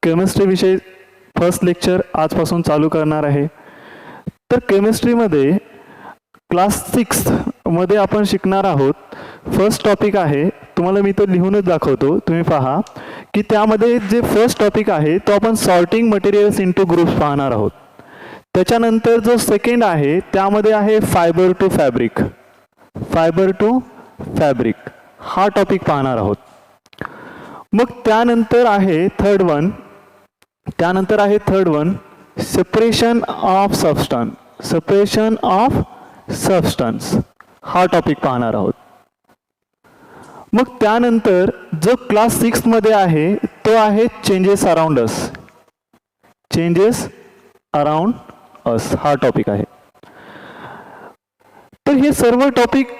Chemistry विषयी first lecture आजपासून चालू करणार आहे. तर केमिस्ट्रीमध्ये क्लास 6 मध्ये आपण शिकणार आहोत. फर्स्ट टॉपिक आहे, तुम्हाला मी तो लिहूनच दाखवतो, तुम्ही पहा की त्यामध्ये जे फर्स्ट टॉपिक आहे तो आपण सॉर्टिंग मटेरियल्स इनटू ग्रुप्स पाहणार आहोत. त्याच्यानंतर जो सेकंड आहे त्यामध्ये आहे fibre to fabric. Fibre to fabric हा टॉपिक पाहणार आहोत. मग त्यानंतर आहे third one separation of substance. Separation of substance हा टॉपिक पाहणार आहोत. मग त्यानंतर जो क्लास 6 मध्ये आहे तो आहे changes around us. Changes around us हा टॉपिक आहे. तर हे सर्व टॉपिक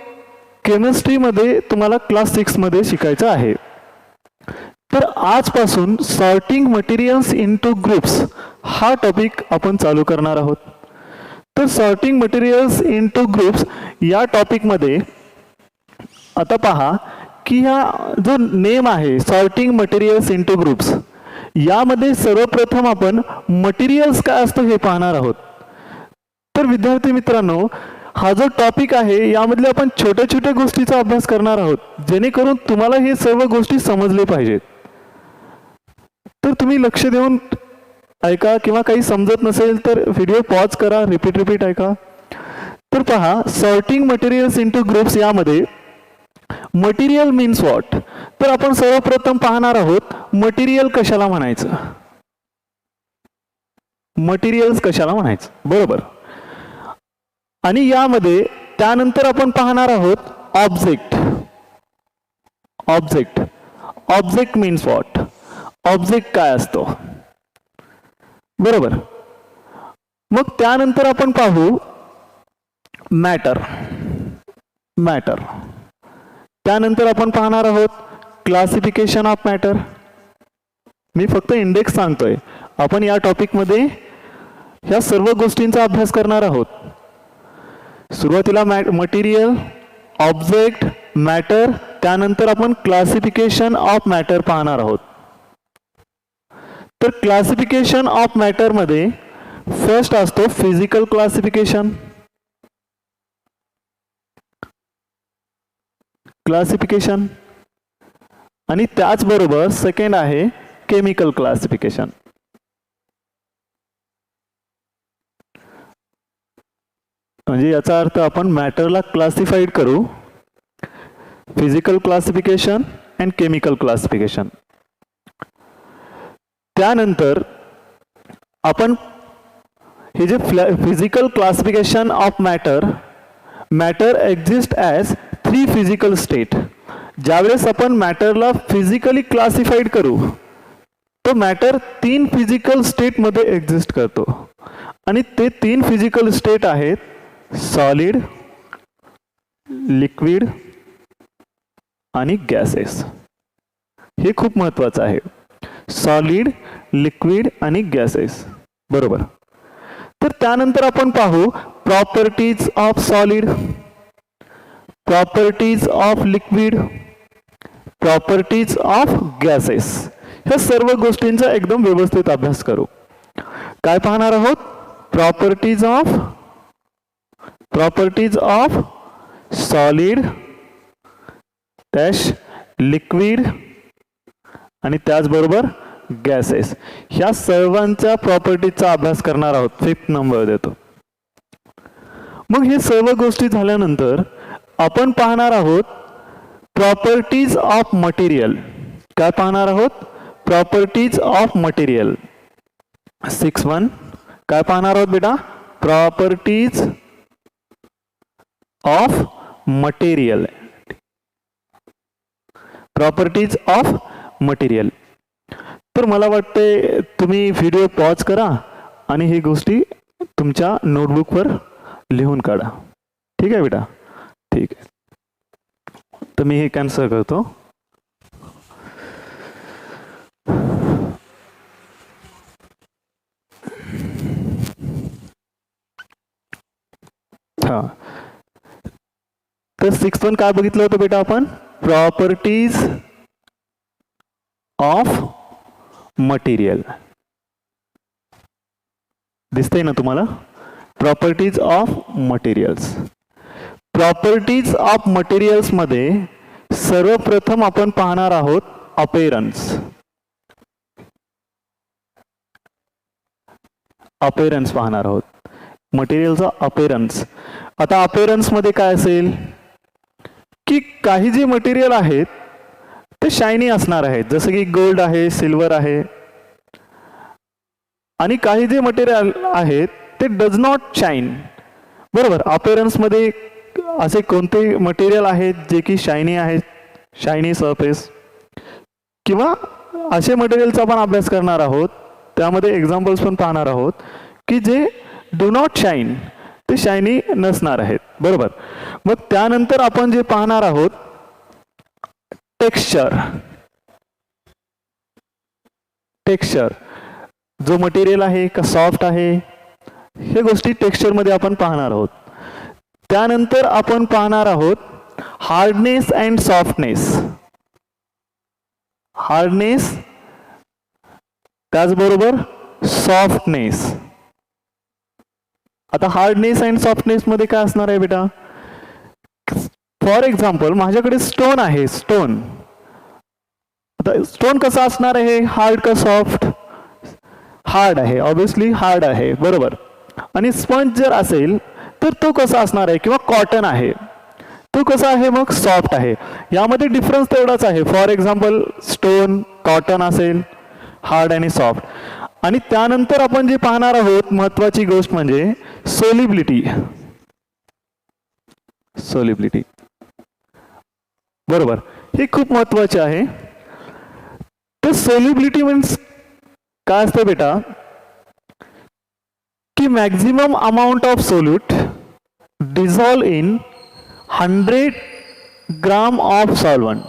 केमिस्ट्रीमध्ये तुम्हाला क्लास 6 मध्ये शिकायचं आहे. तर आजपासून सॉर्टिंग मटेरियल्स इनटू ग्रुप्स हा टॉपिक आपण चालू करणार आहोत. तर सॉर्टिंग मटेरियल्स इनटू ग्रुप्स या टॉपिकमध्ये आता पहा की हा जो नेम आहे सॉर्टिंग मटेरियल्स इनटू ग्रुप्स, यामध्ये सर्वप्रथम आपण मटेरियल्स काय असतं हे पाहणार आहोत. तर विद्यार्थी मित्रांनो, हा जो टॉपिक आहे यामधले आपण छोट्या छोट्या गोष्टीचा अभ्यास करणार आहोत, जेणेकरून तुम्हाला हे सर्व गोष्टी समजले पाहिजेत. तर तुम्ही लक्ष देऊन ऐका, किंवा काही समजत नसेल तर व्हिडिओ पॉज करा, रिपीट ऐका. तर पहा, सॉर्टिंग मटेरियल्स इनटू ग्रुप्स यामध्ये मटेरियल मीन्स व्हॉट. तर आपण सर्वप्रथम पाहणार आहोत मटेरियल कशाला म्हणायचं. मटेरियल्स कशाला म्हणायचं, बरोबर. आणि यामध्ये त्यानंतर आपण पाहणार आहोत object. Object object means what. Object काय असतो, बरोबर. मग त्यानंतर आपण पाहू मॅटर. मॅटर त्यानंतर आपण पाहणार आहोत क्लासिफिकेशन ऑफ मॅटर. मी फक्त इंडेक्स सांगतोय, आपण या टॉपिकमध्ये ह्या सर्व गोष्टींचा अभ्यास करणार आहोत. सुरुवातीला मटेरियल, ऑब्जेक्ट, मॅटर, त्यानंतर आपण क्लासिफिकेशन ऑफ मॅटर पाहणार आहोत. तर क्लासिफिकेशन ऑफ मॅटर मध्ये फर्स्ट असतो फिजिकल क्लासिफिकेशन. क्लासिफिकेशन आणि त्याचबरोबर सेकंड आहे केमिकल क्लासिफिकेशन. म्हणजे याचा अर्थ आपण मॅटरला क्लासिफाईड करू. Physical classification and chemical classification. त्यानंतर आपण हे जे physical classification of matter, matter exist as 3 physical state. ज्यावेळेस आपण मॅटरला फिजिकली क्लासिफाईड करू तो मॅटर 3 फिजिकल स्टेटमध्ये एक्झिस्ट करतो. आणि ते 3 फिजिकल स्टेट आहेत सॉलिड, लिक्विड आणि गॅसेस. हे खूप महत्वाचं आहे. सॉलिड, लिक्विड आणि गॅसेस, बरोबर. तर त्यानंतर आपण पाहू properties of solid, properties of liquid, properties of gases. ह्या सर्व गोष्टींचा एकदम व्यवस्थित अभ्यास करू. काय पाहणार आहोत? Properties of solid dash liquid आणि त्याचबरोबर गॅसेस. ह्या सर्वांच्या प्रॉपर्टीजचा अभ्यास करणार आहोत. 5th नंबर देतो. मग हे सर्व गोष्टी झाल्यानंतर आपण पाहणार आहोत प्रॉपर्टीज ऑफ मटेरियल. काय पाहणार आहोत? Properties of material. 6.1 काय पाहणार आहोत बेटा? Properties of material. Properties of material. तर मला वाटते तुम्ही व्हिडिओ पॉज करा आणि ही गोष्टी तुमच्या नोटबुकवर लिहून काढा. ठीक आहे बेटा? ठीक आहे. तर मी हे कॅन्सल करतो. हा, तर 6.1 काय बघितलं होतं बेटा आपण? Properties of material. दिसतंय ना तुम्हाला? Properties of materials. Properties of materials मध्ये सर्वप्रथम आपण पाहणार आहोत अपीअरन्स. अपीअरन्स पाहणार आहोत, मटेरियलचा अपीअरन्स. आता अपीअरन्स मध्ये काय असेल की काही जे मटेरियल आहेत ते शायनी असणार आहेत, जसं की गोल्ड आहे, सिल्वर आहे. आणि काही जे मटेरियल आहेत ते डज नॉट शाईन. बरोबर. अपीअरन्स मध्ये असे कोणते मटेरियल आहेत जे की शायनी आहेत, शायनी सरफेस, किंवा असे मटेरियलचा आपण अभ्यास करणार आहोत. त्यामध्ये एक्झाम्पल्स पण पाहणार आहोत की जे डू नॉट शाईन, ते शायनी नसणार आहेत. बरोबर. मग त्यानंतर आपण जे पाहणार आहोत टेक्स्चर. टेक्स्चर, जो मटेरियल आहे का सॉफ्ट आहे, हे गोष्टी टेक्स्चर मध्ये आपण पाहणार आहोत. त्यानंतर आपण पाहणार आहोत हार्डनेस अँड सॉफ्टनेस. हार्डनेस त्याचबरोबर सॉफ्टनेस. आता हार्डनेस अँड सॉफ्टनेस मध्ये काय असणार आहे बेटा? फॉर एक्झाम्पल माझ्याकडे स्टोन आहे. स्टोन, आता स्टोन कसा असणार आहे? हार्ड का सॉफ्ट? हार्ड आहे, ऑब्विसली हार्ड आहे. बरोबर. आणि स्पंज जर असेल तर तो कसा असणार आहे? किंवा कॉटन आहे, तो कसा आहे? मग सॉफ्ट आहे. यामध्ये डिफरन्स तेवढाच आहे. फॉर एक्झाम्पल स्टोन, कॉटन असेल, हार्ड आणि सॉफ्ट. आणि त्यानंतर आपण जे पाहणार आहोत महत्वाची गोष्ट म्हणजे सोलिबिलिटी. सोलिबिलिटी, बरोबर, हे खूप महत्वाचे आहे. तर सोलिबिलिटी मीन्स काय असतं बेटा? की maximum amount of solute dissolve in 100 gram of solvent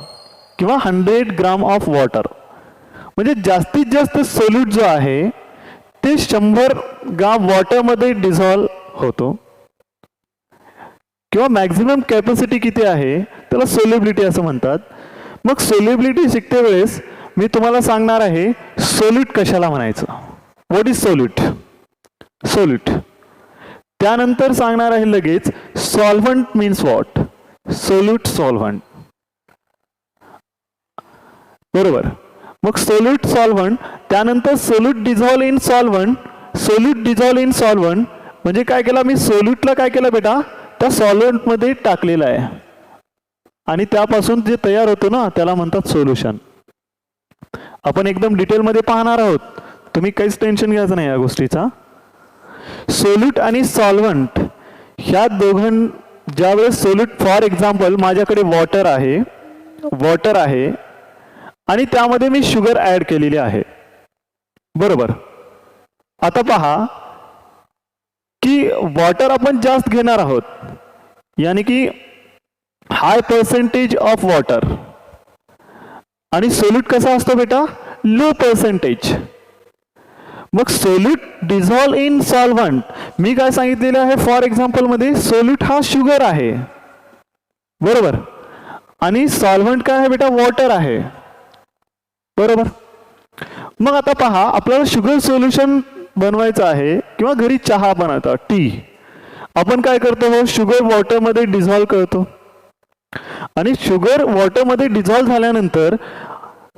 किंवा 100 ग्राम ऑफ वॉटर. म्हणजे जास्तीत जास्त सोल्यूट जो आहे ते 100 ग्राम वॉटरमध्ये डिझॉल्व होतो. किंवा मॅक्झिमम कॅपॅसिटी किती आहे त्याला सोल्युबिलिटी असं म्हणतात. मग सोल्युबिलिटी शिकते वेळेस मी तुम्हाला सांगणार आहे सोल्यूट कशाला म्हणायचं. What is solute? सोल्यूट. त्यानंतर सांगणार आहे लगेच solvent means what? Solute, solvent. बरोबर. मग सोल्यूट, सॉल्व्हंट. त्यानंतर solute dissolve in solvent. Solute dissolve in solvent म्हणजे काय केलं मी? सोल्यूटला काय केलं बेटा? त्या सॉल्व्हंट मध्ये टाकलेलं आहे आणि त्यापासून जे तयार होतो ना त्याला म्हणतात सोल्युशन. आपण एकदम डिटेलमध्ये पाहणार आहोत, तुम्ही काहीच टेन्शन घ्यायचं नाही या गोष्टीचा. सोल्यूट आणि सॉल्व्हंट ह्या दोघां, ज्यावेळेस सोल्यूट, फॉर एक्झाम्पल माझ्याकडे वॉटर आहे, वॉटर आहे आणि त्यामध्ये मी शुगर ऍड केलेली आहे. बरोबर. आता पहा की वॉटर आपण जास्त घेणार आहोत, यानी की हाय पर्सेंटेज ऑफ वॉटर. आणि सोल्यूट कसा असतो बेटा? Low percentage. मग सोल्यूट डिझॉल्व इन सॉल्व्हंट, मी काय सांगितलेलं आहे फॉर एक्झाम्पल मध्ये? सोल्यूट हा शुगर आहे. बरोबर. आणि सॉल्व्हंट काय आहे बेटा? वॉटर आहे. बरोबर. मग आता पहा, आपल्याला शुगर सोल्युशन बनवायचं आहे किंवा घरी चहा बनवतात, टी. आपण काय करतो? शुगर वॉटरमध्ये डिझॉल्व करतो आणि शुगर वॉटरमध्ये डिझॉल्व झाल्यानंतर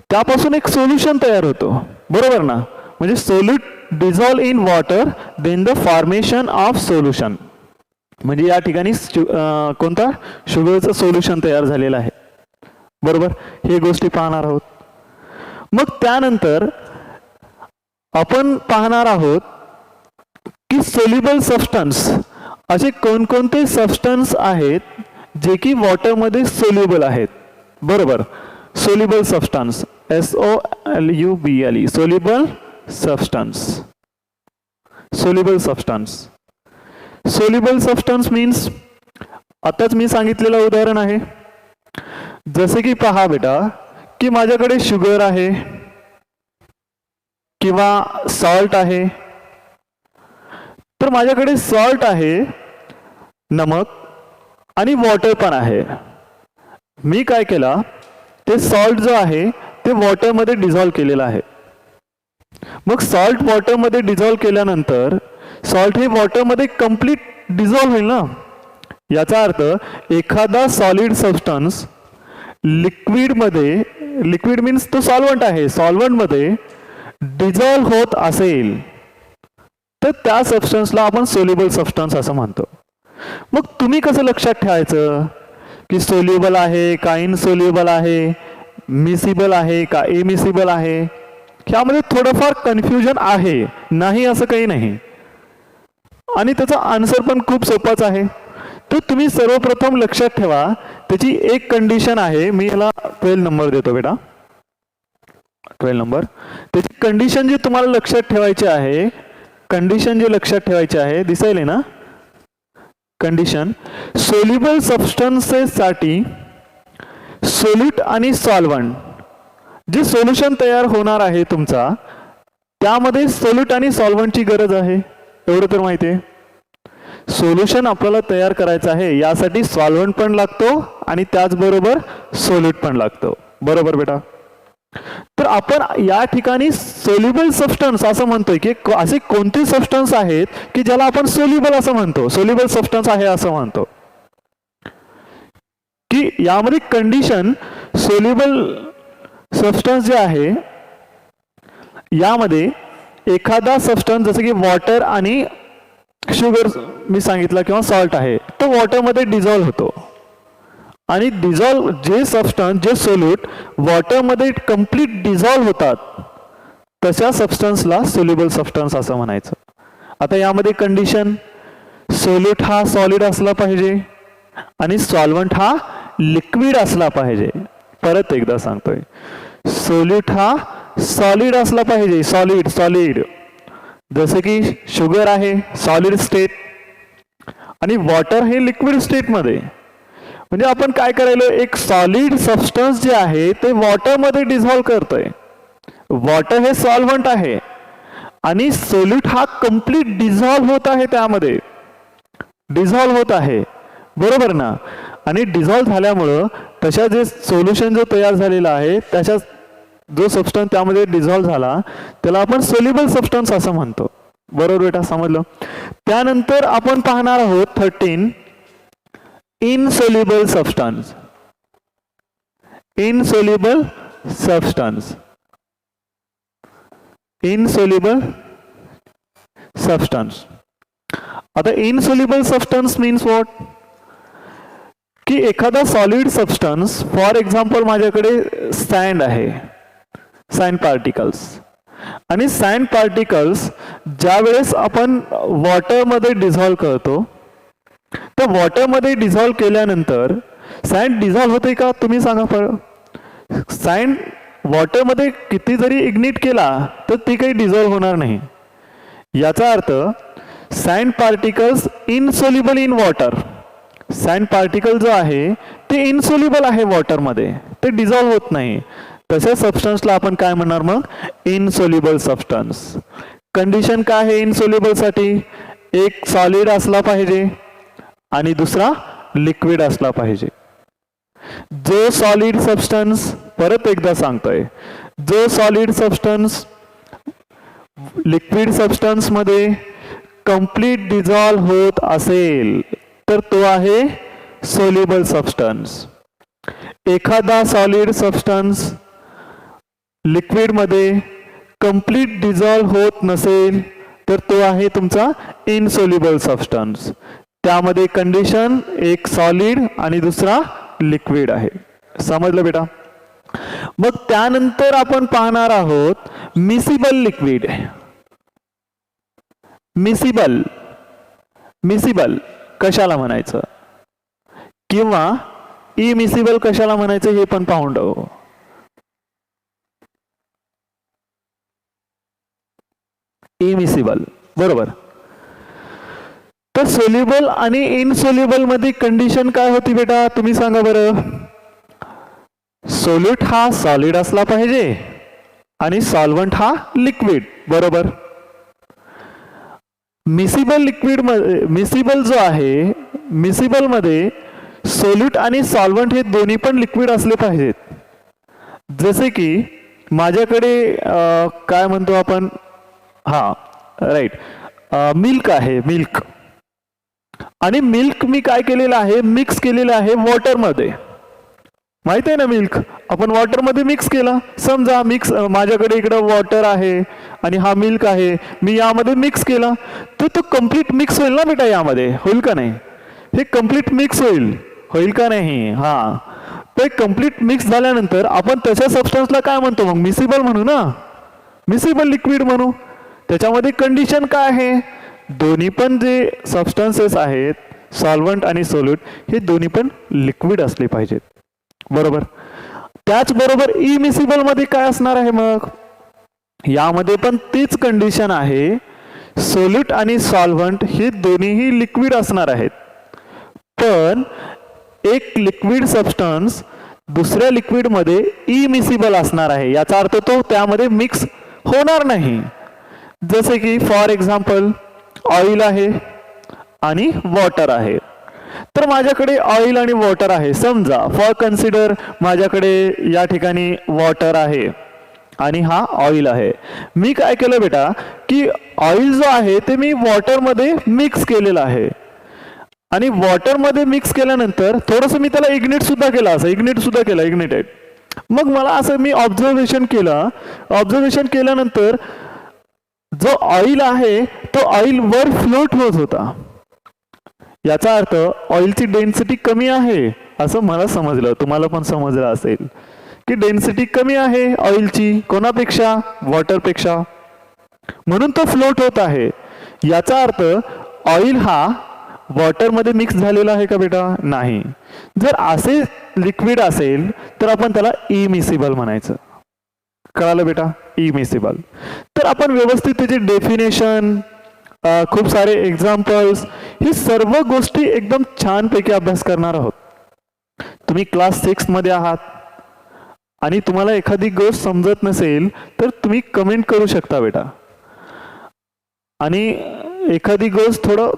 त्यापासून एक सोल्युशन तयार होतो. बरोबर ना? म्हणजे solute dissolve in water then the formation of solution. म्हणजे या ठिकाणी कोणता? शुगरचं सोल्युशन तयार झालेलं आहे. बरोबर. हे गोष्टी पाहणार आहोत. मग त्यानंतर आपण पाहणार आहोत की सोल्युबल सबस्टन्स, असे कोणकोणते सबस्टन्स आहेत जे की वॉटरमध्ये सोल्युबल आहेत. बरोबर. Soluble substance, SOLUBLE, soluble substance. Soluble substance. Soluble substance means, आताच मी सांगितलेलं उदाहरण आहे. जसे की पहा बेटा की माझ्याकडे शुगर आहे किंवा सॉल्ट आहे. तर माझ्याकडे सॉल्ट आहे, नमक, आणि वॉटर पण आहे. मी काय केला? ते सॉल्ट जो आहे ते वॉटरमध्ये डिझॉल्व केलेलं आहे. मग सॉल्ट वॉटरमध्ये डिझॉल्व्ह केल्यानंतर सॉल्ट हे वॉटरमध्ये कंप्लीट डिझॉल्व्ह होईल ना. याचा अर्थ एखादा सॉलिड सबस्टन्स लिक्विडमध्ये, लिक्विड मीन्स तो सॉल्वंट आहे, सॉल्वंटमध्ये डिझॉल्व्ह होत असेल तर त्या सबस्टन्सला आपण सोल्युबल सबस्टन्स असं म्हणतो. मग तुम्ही कसं लक्षात ठेवायचं की सोल्युबल आहे का इनसोल्युबल आहे, मिसिबल आहे का इमिसिबल आहे? ह्यामध्ये थोडंफार कन्फ्युजन आहे, नाही असं काही नाही, आणि त्याचा आन्सर पण खूप सोपाच आहे. तर तुम्ही सर्वप्रथम लक्षात ठेवा त्याची एक कंडिशन आहे. मी याला 12 नंबर देतो बेटा, 12 नंबर. त्याची कंडिशन जी तुम्हाला लक्षात ठेवायची आहे, कंडिशन जी लक्षात ठेवायची आहे दिसेल ना. कंडिशन सोल्युबल सबस्टन्सेससाठी सोल्यूट आणि सॉल्वंट जे सोल्युशन तयार होणार आहे तुमचा, त्यामध्ये सोल्यूट आणि सॉल्वंटची गरज आहे, एवढं तर माहिती आहे. सोल्युशन आपल्याला तयार करायचं आहे, यासाठी सॉल्वंट पण लागतो आणि त्याचबरोबर सोल्यूट पण लागतो. बरोबर बेटा. तर आपण या ठिकाणी सोल्युबल सबस्टन्स असं म्हणतोय की असे कोणते सबस्टन्स आहेत की ज्याला आपण सोल्युबल असं म्हणतो, सोल्युबल सबस्टन्स आहे असं म्हणतो. की यामध्ये कंडिशन सोल्युबल सबस्टन्स जे आहे यामध्ये एखादा सबस्टन्स जसं की वॉटर आणि शुगर मी सांगितलं किंवा सॉल्ट आहे, तो वॉटरमध्ये डिझॉल्व्ह होतो. आणि डिझॉल्व्ह जे सबस्टन्स, जे सोल्यूट वॉटरमध्ये कंप्लीट डिझॉल्व्ह होतात, तशा सबस्टन्सला सोल्युबल सबस्टन्स असं म्हणायचं. आता यामध्ये कंडिशन सोल्यूट हा सॉलिड असला पाहिजे आणि सॉल्वंट हा लिक्विड असला पाहिजे. परत एकदा सांगतोय, सोल्यूट हा सॉलिड असला पाहिजे, सॉलिड सॉलिड, जसे की शुगर आहे सॉलिड स्टेट आणि वॉटर हे लिक्विड स्टेटमध्ये. म्हणजे आपण काय करायलो, एक सॉलिड सबस्टन्स जे आहे ते वॉटरमध्ये डिझॉल्व्ह करतोय. वॉटर हे सॉल्वंट आहे आणि सोल्यूट हा कंप्लीट डिझॉल्व्ह होत आहे, त्यामध्ये डिझॉल्व्ह होत आहे. बरोबर ना. आणि डिझॉल्व्ह झाल्यामुळं तशा जे सोल्युशन जो तयार झालेला आहे, त्याच्या जो सबस्टन्स त्यामध्ये डिझॉल्व्ह झाला त्याला आपण सोल्युबल सबस्टन्स असं म्हणतो. बरोबर बेटा, समजलं. त्यानंतर आपण पाहणार आहोत 13 insoluble substance. Insoluble substance, insoluble substance. आता इनसोल्युबल सबस्टन्स मीन्स व्हॉट, की एखादा सॉलिड सबस्टन्स, फॉर एक्झाम्पल माझ्याकडे सँड आहे, सँड पार्टिकल्स, आणि सँड पार्टिकल्स ज्या वेळेस आपण वॉटरमध्ये डिझॉल्व्ह करतो, तर वॉटरमध्ये डिझॉल्व्ह केल्यानंतर सँड डिझॉल्व्ह होते का तुम्ही सांगा बरं. सँड वॉटरमध्ये किती जरी इग्निट केला तर ती काही डिझॉल्व्ह होणार नाही. याचा अर्थ sand particles insoluble in water. Sand particle जो आहे ते इनसोल्युबल आहे वॉटरमध्ये, ते डिझॉल्व्ह होत नाही. तशा सबस्टन्सला आपण काय म्हणणार मग, इनसोल्युबल सबस्टन्स. कंडिशन काय आहे इनसोल्युबल साठी, एक सॉलिड असला पाहिजे आणि दुसरा लिक्विड असला पाहिजे. जो सॉलिड सबस्टन्स, परत एकदा सांगतोय, जो सॉलिड सबस्टन्स लिक्विड सबस्टन्स मध्ये कंप्लीट डिझॉल्व्ह होत असेल तर तो आहे सोल्युबल सबस्टन्स. एखादा सॉलिड सबस्टन्स लिक्विड मध्ये कंप्लीट डिझॉल्व्ह होत नसेल तर तो आहे तुमचा इनसोल्युबल सबस्टन्स. त्यामध्ये कंडिशन एक सॉलिड आणि दुसरा लिक्विड आहे. समजलं बेटा. मग त्यानंतर आपण पाहणार आहोत मिसिबल लिक्विड. मिसिबल, मिसिबल कशाला म्हणायचं किंवा इमिसिबल कशाला म्हणायचं हे पण पाहून जाऊ. इमिसिबल, बरोबर. तर सोल्युबल आणि इनसोल्युबल मध्ये कंडिशन काय होती बेटा तुम्ही सांगा बरं. सोल्यूट हा सॉलिड असला पाहिजे आणि सॉल्वंट हा लिक्विड. बरोबर. मिसिबल लिक्विड मध्ये, मिसिबल जो आहे, मिसिबल मध्ये सोल्यूट आणि सॉल्वंट हे दोन्ही पण लिक्विड असले पाहिजेत. जसे की माझ्याकडे काय म्हणतो आपण, हा राईट, मिल्क आहे, मिल्क. आणि मिल्क मी काय केलेलं आहे, मिक्स केलेलं आहे वॉटरमध्ये. माहित आहे ना, मिल्क आपण वॉटरमध्ये मिक्स केला. समजा मिक्स, माझ्याकडे इकडं वॉटर आहे आणि हा मिल्क आहे, मी यामध्ये मिक्स केला, तर तो कम्प्लीट मिक्स होईल ना बेटा, यामध्ये होईल का नाही? हे कम्प्लीट मिक्स होईल, होईल का नाही? हा, ते कम्प्लीट मिक्स झाल्यानंतर आपण तशा सबस्टन्सला काय म्हणतो मग? मिसिबल म्हणू ना, मिसिबल लिक्विड म्हणू. त्याच्यामध्ये कंडिशन काय आहे? दोन्ही पण जे सबस्टन्सेस आहेत, सॉल्व्हंट आणि सोल्यूट, हे दोन्ही पण लिक्विड असले पाहिजेत. बरोबर. त्याचबरोबर इमिसिबल मध्ये काय असणार आहे मग? यामध्ये पण तीच कंडिशन आहे, सोल्यूट आणि सॉल्व्हंट हे दोन्हीही लिक्विड असणार आहेत. पण एक लिक्विड सबस्टन्स दुसऱ्या लिक्विडमध्ये इमिसिबल असणार आहे, याचा अर्थ तो त्यामध्ये मिक्स होणार नाही. जसे की फॉर एक्झाम्पल ऑइल आहे आणि वॉटर आहे. तर माझ्याकडे ऑइल आणि वॉटर आहे. समजा फॉर कन्सिडर माझ्याकडे या ठिकाणी वॉटर आहे आणि हा ऑइल आहे. मी काय केलं बेटा, की ऑइल जो आहे ते मी वॉटरमध्ये मिक्स केलेलं आहे. आणि वॉटरमध्ये मिक्स केल्यानंतर थोडंसं मी त्याला इग्निट सुद्धा केलं, असं इग्निट सुद्धा केलं, इग्निटेड. मग मला असं मी ऑब्झर्वेशन केलं. ऑब्झर्वेशन केल्यानंतर जो ऑइल आहे तो ऑइल वर फ्लोट होत होता. याचा अर्थ ऑइलची डेन्सिटी कमी आहे असं मला समजलं. तुम्हाला पण समजलं असेल की डेन्सिटी कमी आहे ऑइलची, कोणापेक्षा? वॉटरपेक्षा. म्हणून तो फ्लोट होत आहे. याचा अर्थ ऑइल हा वॉटरमध्ये मिक्स झालेला आहे का बेटा? नाही. जर असे लिक्विड असेल तर आपण त्याला इमिसिबल म्हणायचं. कळालं बेटा? इमिसिबल. तर आपण व्यवस्थित त्याची डेफिनेशन, खूप सारे एक्झाम्पल्स, ही सर्व गोष्टी एकदम छानपैकी अभ्यास करणार आहोत. तुम्ही क्लास 6 मध्ये आहात आणि तुम्हाला एखादी गोष्ट समजत नसेल तर तुम्ही कमेंट करू शकता बेटा. आणि एखादी गोष्ट थोडं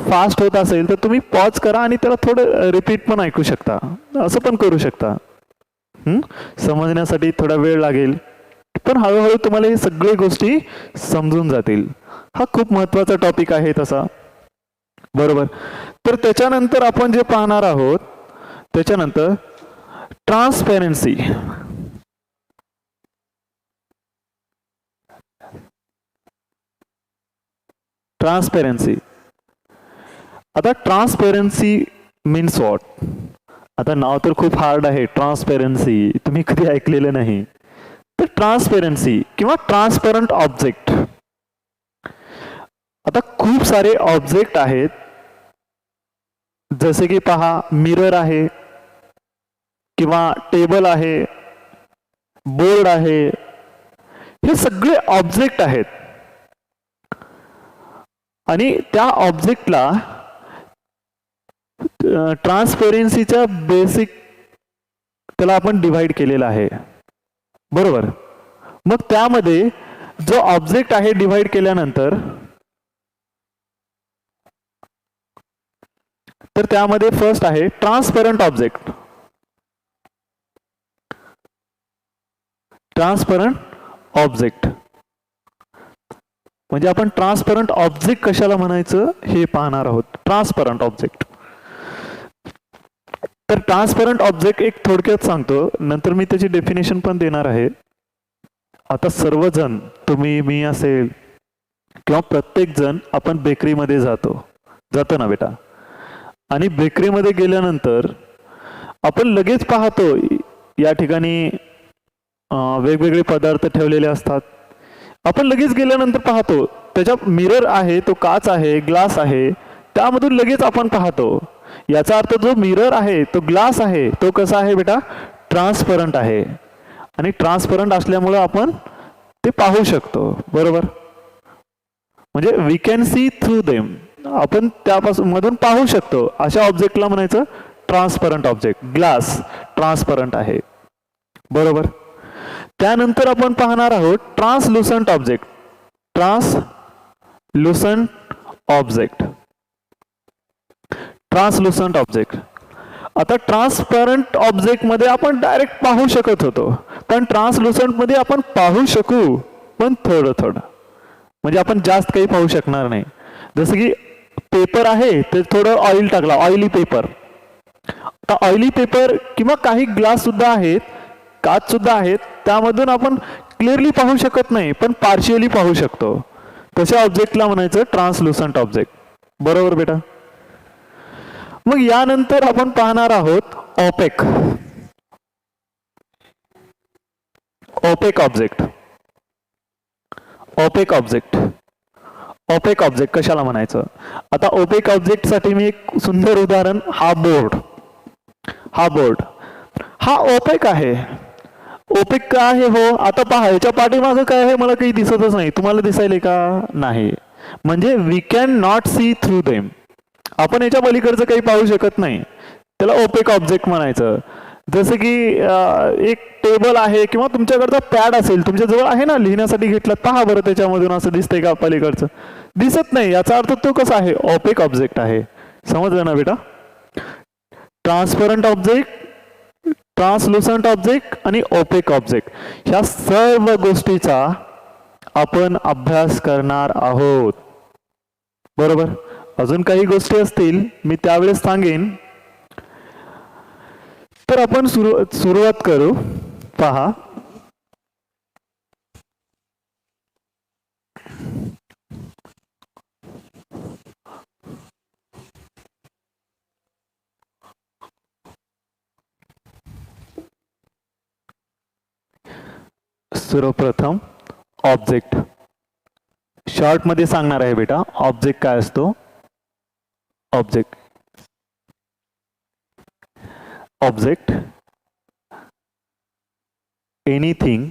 फास्ट होत असेल तर तुम्ही पॉज करा आणि त्याला थोडं रिपीट पण ऐकू शकता, असं पण करू शकता. समजण्यासाठी थोडा वेळ लागेल, पण हळूहळू तुम्हाला हे सगळे गोष्टी समजून जातील. हा खूप महत्वाचा टॉपिक आहे तसा. बरोबर. तर त्याच्यानंतर आपण जे पाहणार आहोत, त्याच्यानंतर ट्रान्सपेरन्सी. ट्रान्सपेरन्सी. आता ट्रान्सपेरन्सी मीन्स व्हॉट? आता नाव तर खूप हार्ड आहे, ट्रान्सपेरन्सी, तुम्ही कधी ऐकलेलं नाही. तर ट्रान्सपेरन्सी किंवा ट्रान्सपरंट ऑब्जेक्ट. आता खूप सारे ऑब्जेक्ट आहेत, जसे की पहा, मिरर आहे किंवा टेबल आहे, बोर्ड आहे, हे सगळे ऑब्जेक्ट आहेत. आणि त्या ऑब्जेक्टला ट्रान्सपेरन्सीच्या बेसिक त्याला आपण डिवाइड केलेला आहे. बरोबर. मग त्यामध्ये जो ऑब्जेक्ट आहे डिवाइड केल्यानंतर, तर त्यामध्ये फर्स्ट आहे ट्रान्सपरंट ऑब्जेक्ट. ट्रान्सपरंट ऑब्जेक्ट म्हणजे आपण ट्रान्सपरंट ऑब्जेक्ट कशाला म्हणायचं हे पाहणार आहोत. Transparent object. तर ट्रान्सपरंट ऑब्जेक्ट एक थोडक्यात सांगतो, नंतर मी त्याची डेफिनेशन पण देणार आहे. आता सर्वजण, तुम्ही, मी असेल किंवा प्रत्येक जण आपण बेकरीमध्ये जातो ना बेटा. आणि बेकरीमध्ये गेल्यानंतर आपण लगेच पाहतो या ठिकाणी वेगवेगळे पदार्थ ठेवलेले असतात. आपण लगेच गेल्यानंतर पाहतो त्याच्या मिरर आहे, तो काच आहे, ग्लास आहे, त्यामधून लगेच आपण पाहतो. याचा अर्थ जो मिरर आहे, तो ग्लास आहे, तो कसा आहे बेटा? ट्रान्सपरंट आहे. आणि ट्रान्सपरंट असल्यामुळे आपण ते पाहू शकतो. बरोबर. म्हणजे we can see through them, आपण त्यापासून मधून पाहू शकतो. अशा ऑब्जेक्टला म्हणायचं ट्रान्सपरंट ऑब्जेक्ट. ग्लास ट्रान्सपरंट आहे. बरोबर. त्यानंतर आपण पाहणार आहोत ट्रान्सलुसंट ऑब्जेक्ट. ट्रान्सलुसंट ऑब्जेक्ट. ट्रान्सलुसंट ऑब्जेक्ट. आता ट्रान्सपरंट ऑब्जेक्ट मध्ये आपण डायरेक्ट पाहू शकत होतो, पण ट्रान्सलुसंट मध्ये आपण पाहू शकू, पण थोडं थोडं, म्हणजे आपण जास्त काही पाहू शकणार नाही. जसं की पेपर आहे ते थोडं ऑइल टाकला, ऑइली पेपर. आता ऑइली पेपर किंवा काही ग्लास सुद्धा आहेत, काच सुद्धा आहेत, त्यामधून आपण क्लिअरली पाहू शकत नाही, पण पार्शियली पाहू शकतो. तशा ऑब्जेक्टला म्हणायचं ट्रान्सलुसंट ऑब्जेक्ट. बरोबर बेटा? मग यानंतर आपण पाहणार आहोत opaque. Opaque object. Opaque object. Opaque object कशाला म्हणायचं? आता ओपेक ऑब्जेक्ट साठी मी एक सुंदर उदाहरण, हा बोर्ड. हा बोर्ड हा ओपेक आहे. ओपेक का आहे? हो, आता पहा याच्या पाठीमागं काय आहे मला काही दिसतच नाही. तुम्हाला दिसायले का? नाही. म्हणजे we can not see through them. आपण याच्या पलीकडचं काही पाहू शकत नाही, त्याला ओपेक ऑब्जेक्ट म्हणायचं. जसं की एक टेबल आहे किंवा तुमच्याकडचा पॅड असेल, तुमच्याजवळ आहे ना, लिहिण्यासाठी घेतलं, पहा बरं त्याच्यामधून असं दिसतंय का पलीकडचं? दिसत नाही. याचा अर्थ तो कसा आहे? ओपेक ऑब्जेक्ट आहे. समजलं ना बेटा? ट्रान्सपरंट ऑब्जेक्ट, ट्रान्सलुसंट ऑब्जेक्ट आणि ओपेक ऑब्जेक्ट, ह्या सर्व गोष्टीचा आपण अभ्यास करणार आहोत. बरोबर? अजून काही गोष्टी असतील मी त्यावेळेस सांगेन. तर आपण सुरुवात करू. पहा, सर्वप्रथम ऑब्जेक्ट. शॉर्ट मध्ये सांगणार आहे बेटा, ऑब्जेक्ट काय असतो. Object, object anything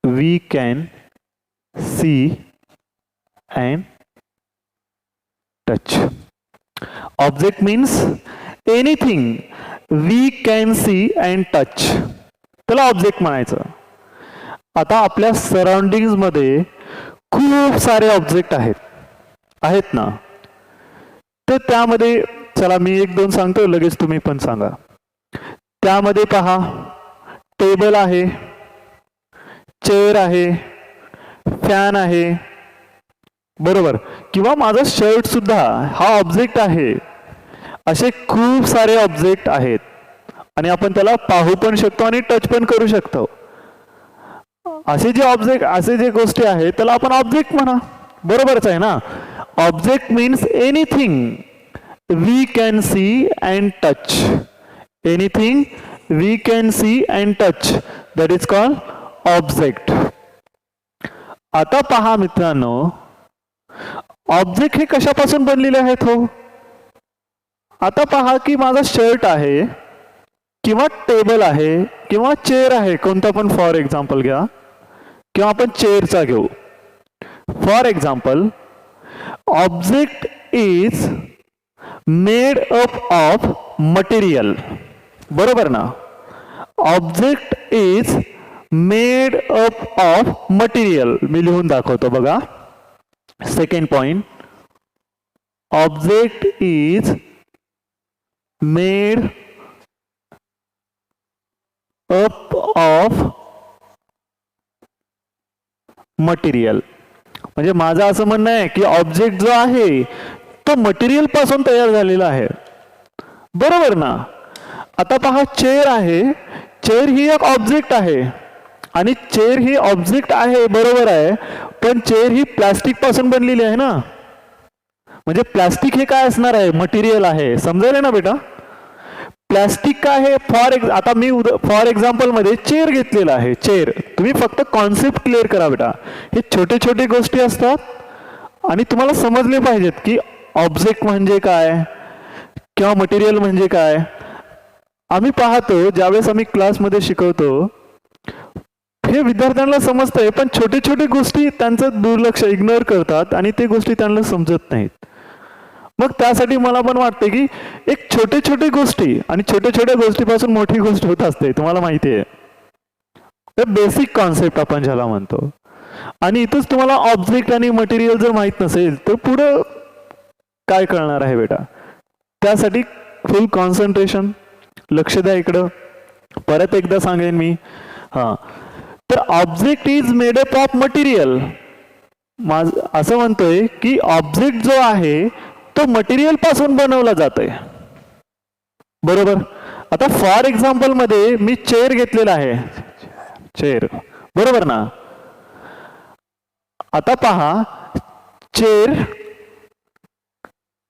we can see and touch. Object means anything we can see and touch, त्याला ऑब्जेक्ट म्हणायचं. आता आपल्या सराउंडिंग्स मध्ये खूप सारे ऑब्जेक्ट आहेत ना, तर त्यामध्ये चला मी एक दोन सांगतो, लगेच तुम्ही पण सांगा. त्यामध्ये पहा, टेबल आहे, चेअर आहे, फॅन आहे, बरोबर, किंवा माझा शर्ट सुद्धा हा ऑब्जेक्ट आहे. असे खूप सारे ऑब्जेक्ट आहेत आणि आपण त्याला पाहू पण शकतो आणि टच पण करू शकतो. असे जे ऑब्जेक्ट, असे जे गोष्टी आहेत त्याला आपण ऑब्जेक्ट म्हणा. बरोबरच आहे ना? Object means anything we can see and touch. Anything we can see and touch, that is called object. आता पहा मित्रांनो, ऑब्जेक्ट हे कशापासून बनलेले आहेत? हो, आता पहा की माझा शर्ट आहे किंवा टेबल आहे किंवा चेअर आहे, कोणता पण फॉर एक्झाम्पल घ्या, किंवा आपण चेअरचा घेऊ. For example, object is made up of material. बरोबर ना? Object is made up of material. मी लिहून दाखवतो बघा. Second point, object is made up of material. म्हणजे माझं असं म्हणणं आहे की ऑब्जेक्ट जो आहे तो मटेरियल पासून तयार झालेला आहे. बरोबर ना? आता पहा, चेअर आहे, चेअर ही एक ऑब्जेक्ट आहे आणि चेअर ही ऑब्जेक्ट आहे, बरोबर आहे, पण चेअर ही प्लास्टिक पासून बनलेली आहे ना. म्हणजे प्लास्टिक हे काय असणार आहे? मटेरियल आहे. समजायला ना बेटा? प्लास्टिक काय आहे? आता मी फॉर एक्झाम्पल मध्ये चेअर घेतलेला आहे. चेअर, तुम्ही फक्त कॉन्सेप्ट क्लिअर करा बेटा. हे छोटे छोटे गोष्टी असतात आणि तुम्हाला समजले पाहिजेत की ऑब्जेक्ट म्हणजे काय किंवा मटेरियल म्हणजे काय. आम्ही पाहतो ज्यावेळेस आम्ही क्लासमध्ये शिकवतो, हे विद्यार्थ्यांना समजतंय, पण छोटे छोटे गोष्टी त्यांचं दुर्लक्ष, इग्नोर करतात आणि ते गोष्टी त्यांना समजत नाहीत. मग त्यासाठी मला पण वाटते की एक छोटे छोटे गोष्टी, आणि छोट्या छोट्या गोष्टीपासून मोठी गोष्ट होत असते, तुम्हाला माहिती आहे. बेसिक कॉन्सेप्ट आपण ज्याला म्हणतो. आणि इथंच तुम्हाला ऑब्जेक्ट आणि मटेरियल जर माहित नसेल तर पुढं काय कळणार आहे बेटा? त्यासाठी फुल कॉन्सन्ट्रेशन, लक्ष द्या इकडं. परत एकदा सांगेन मी. हां, तर object is made up of material. असं म्हणतोय की ऑब्जेक्ट जो आहे तो मटेरियल पासून बनवला जातोय. बरोबर. आता फॉर एक्झाम्पल मध्ये मी चेअर घेतलेला आहे, चेअर, बरोबर ना. आता पहा, चेअर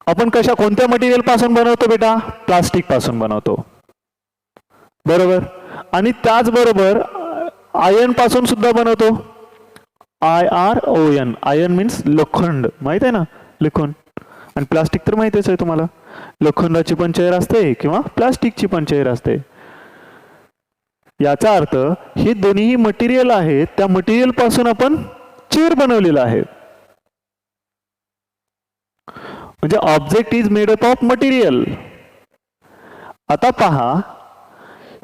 आपण कोणत्या मटेरियल पासून बनवतो बेटा? प्लास्टिक पासून बनवतो, बरोबर. आणि त्याचबरोबर आयर्न पासून सुद्धा बनवतो. IRON, आयर्न मीन्स लोखंड, माहित आहे ना, लोखंड. आणि प्लास्टिक तर माहितीच आहे तुम्हाला, लोखंडाची पण चेअर असते किंवा प्लास्टिकची पण चेअर असते. याचा अर्थ हे दोन्ही मटेरियल आहेत, त्या मटेरियल पासून आपण चेअर बनवलेला आहे. म्हणजे object is made up of material. आता पहा,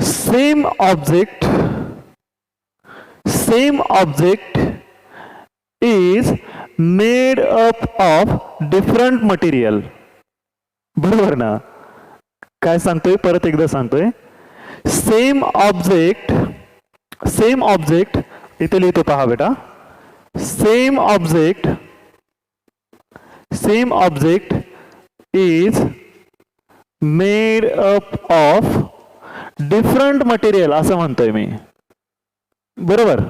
same object is made up of different material. बरोबर ना. काय सांगतोय? परत एकदा सांगतोय. सेम ऑब्जेक्ट इथे लिहितो, पहा बेटा. Same object is made up of different material, असं म्हणतोय मी. बरोबर.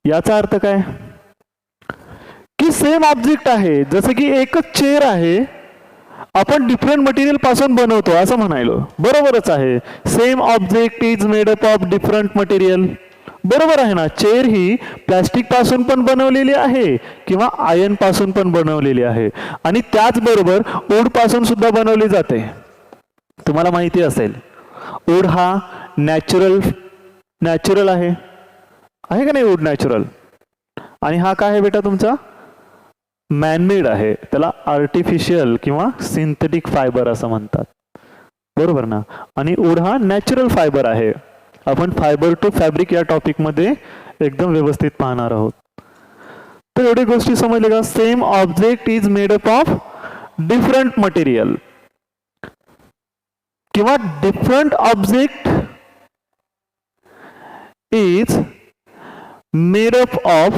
याचा अर्थ काय? की सेम ऑब्जेक्ट आहे, जसं की एकच चेअर आहे, आपण डिफरंट मटेरियल पासून बनवतो असं म्हणायलो. बरोबरच आहे. Same object is made up of different material. बरोबर आहे ना. चेअर ही प्लास्टिक पासून पण बनवलेली आहे किंवा आयर्न पासून पण बनवलेली आहे, आणि त्याचबरोबर वूड पासून सुद्धा बनवली जाते. तुम्हाला माहिती असेल, वूड हा नॅचरल आहे का नाही? Wood natural. आणि हा काय आहे बेटा तुमचा? मॅनमेड आहे. त्याला आर्टिफिशियल किंवा सिंथेटिक फायबर असं म्हणतात. बरोबर ना. आणि वूड हा नॅचरल फायबर आहे. आपण फायबर टू फॅब्रिक या टॉपिक मध्ये एकदम व्यवस्थित पाहणार आहोत. तर एवढी गोष्टी समजले का? Same object is made up of different material किंवा different object is made up of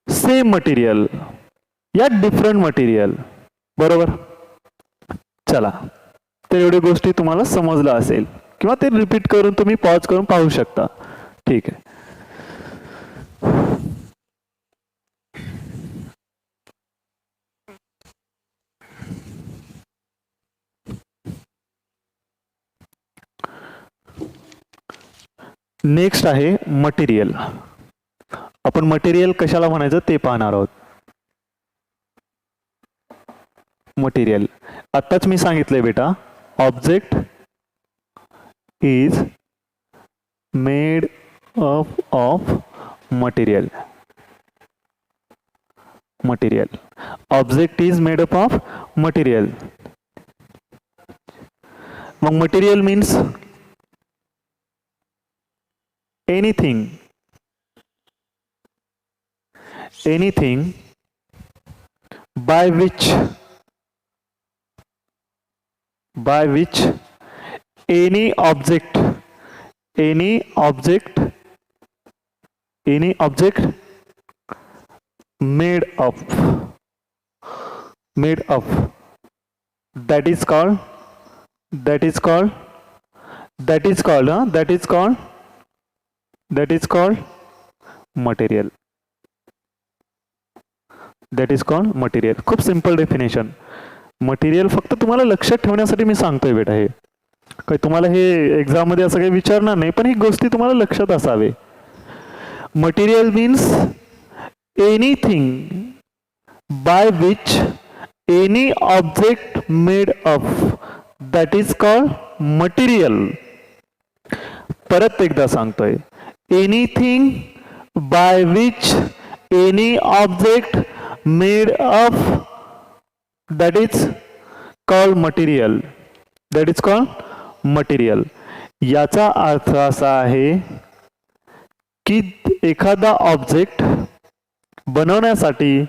same material या डिफरंट मटेरियल. बरोबर. चला, तर एवढी गोष्टी तुम्हाला समजलं असेल किंवा ते रिपीट करून तुम्ही पॉज करून पाहू शकता. ठीक आहे. नेक्स्ट आहे मटेरियल. आपण मटेरियल कशाला म्हणायचं ते पाहणार आहोत. मटेरियल आत्ताच मी सांगितलंय बेटा, object is made up of material. Object is made up of material. मग material means anything by which any object made up that is called material. खूप सिंपल डेफिनेशन. मटेरियल फक्त तुम्हाला लक्षात ठेवण्यासाठी मी सांगतोय बेटा. हे काही तुम्हाला हे एक्झाम मध्ये असं काही विचारणार नाही, पण ही गोष्टी तुम्हाला लक्षात असावे. Material means anything by which any object made up, that is called material. परत एकदा सांगतोय, anything by which any object made up, that is called material. याचा अर्थ असा आहे की एखादा ऑब्जेक्ट बनवण्यासाठी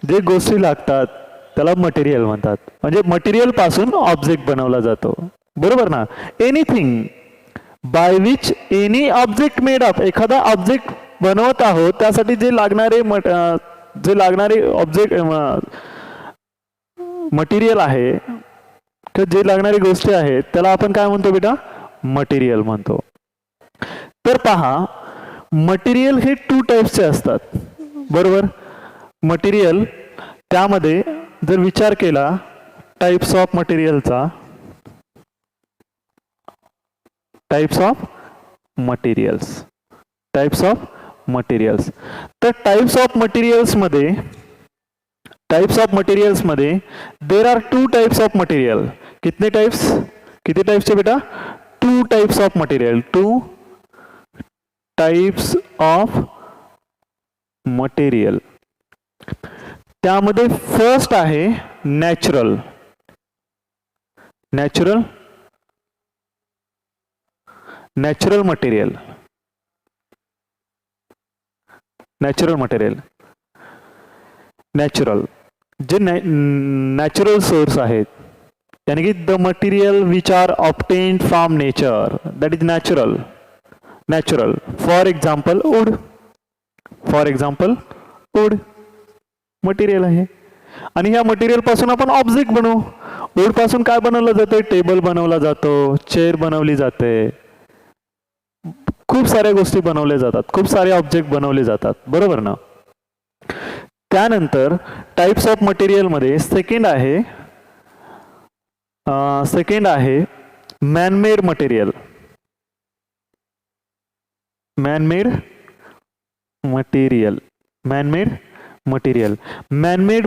जे गोष्टी लागतात त्याला मटेरियल म्हणतात. म्हणजे मटेरियल पासून ऑब्जेक्ट बनवला जातो. बरोबर ना. Anything by which any object made up, एखादा ऑब्जेक्ट बनवत आहोत त्यासाठी जे लागणारे ऑब्जेक्ट मटेरियल आहे किंवा जे लागणारी गोष्टी आहेत त्याला आपण काय म्हणतो बेटा? मटेरियल म्हणतो. तर पहा, मटेरियल हे 2 टाईप्सचे असतात. बरोबर. मटेरियल त्यामध्ये जर विचार केला टाइप्स ऑफ मटेरियलचा, टाइप्स ऑफ मटेरियल्स, तर टाइप्स ऑफ मटेरियल्स मध्ये there are 2 types of material. कितने टाइप्स? किती टाइप्सचे बेटा? 2 types of material. 2 types of material. त्यामध्ये फर्स्ट आहे नॅचरल. मटेरियल. जे नॅचरल सोर्स आहेत, यानी की the material which are obtained from nature, that is natural. For example wood material आहे. आणि ह्या मटेरियल पासून आपण ऑब्जेक्ट बनवू. वूड पासून काय बनवलं जाते? टेबल बनवला जातो, चेअर बनवली जाते, खूप साऱ्या गोष्टी बनवल्या जातात, खूप सारे ऑब्जेक्ट बनवले जातात. बरोबर ना. त्यानंतर टाइप्स ऑफ मटेरियल मध्ये सेकंड आहे मॅनमेड मटेरियल. मॅनमेड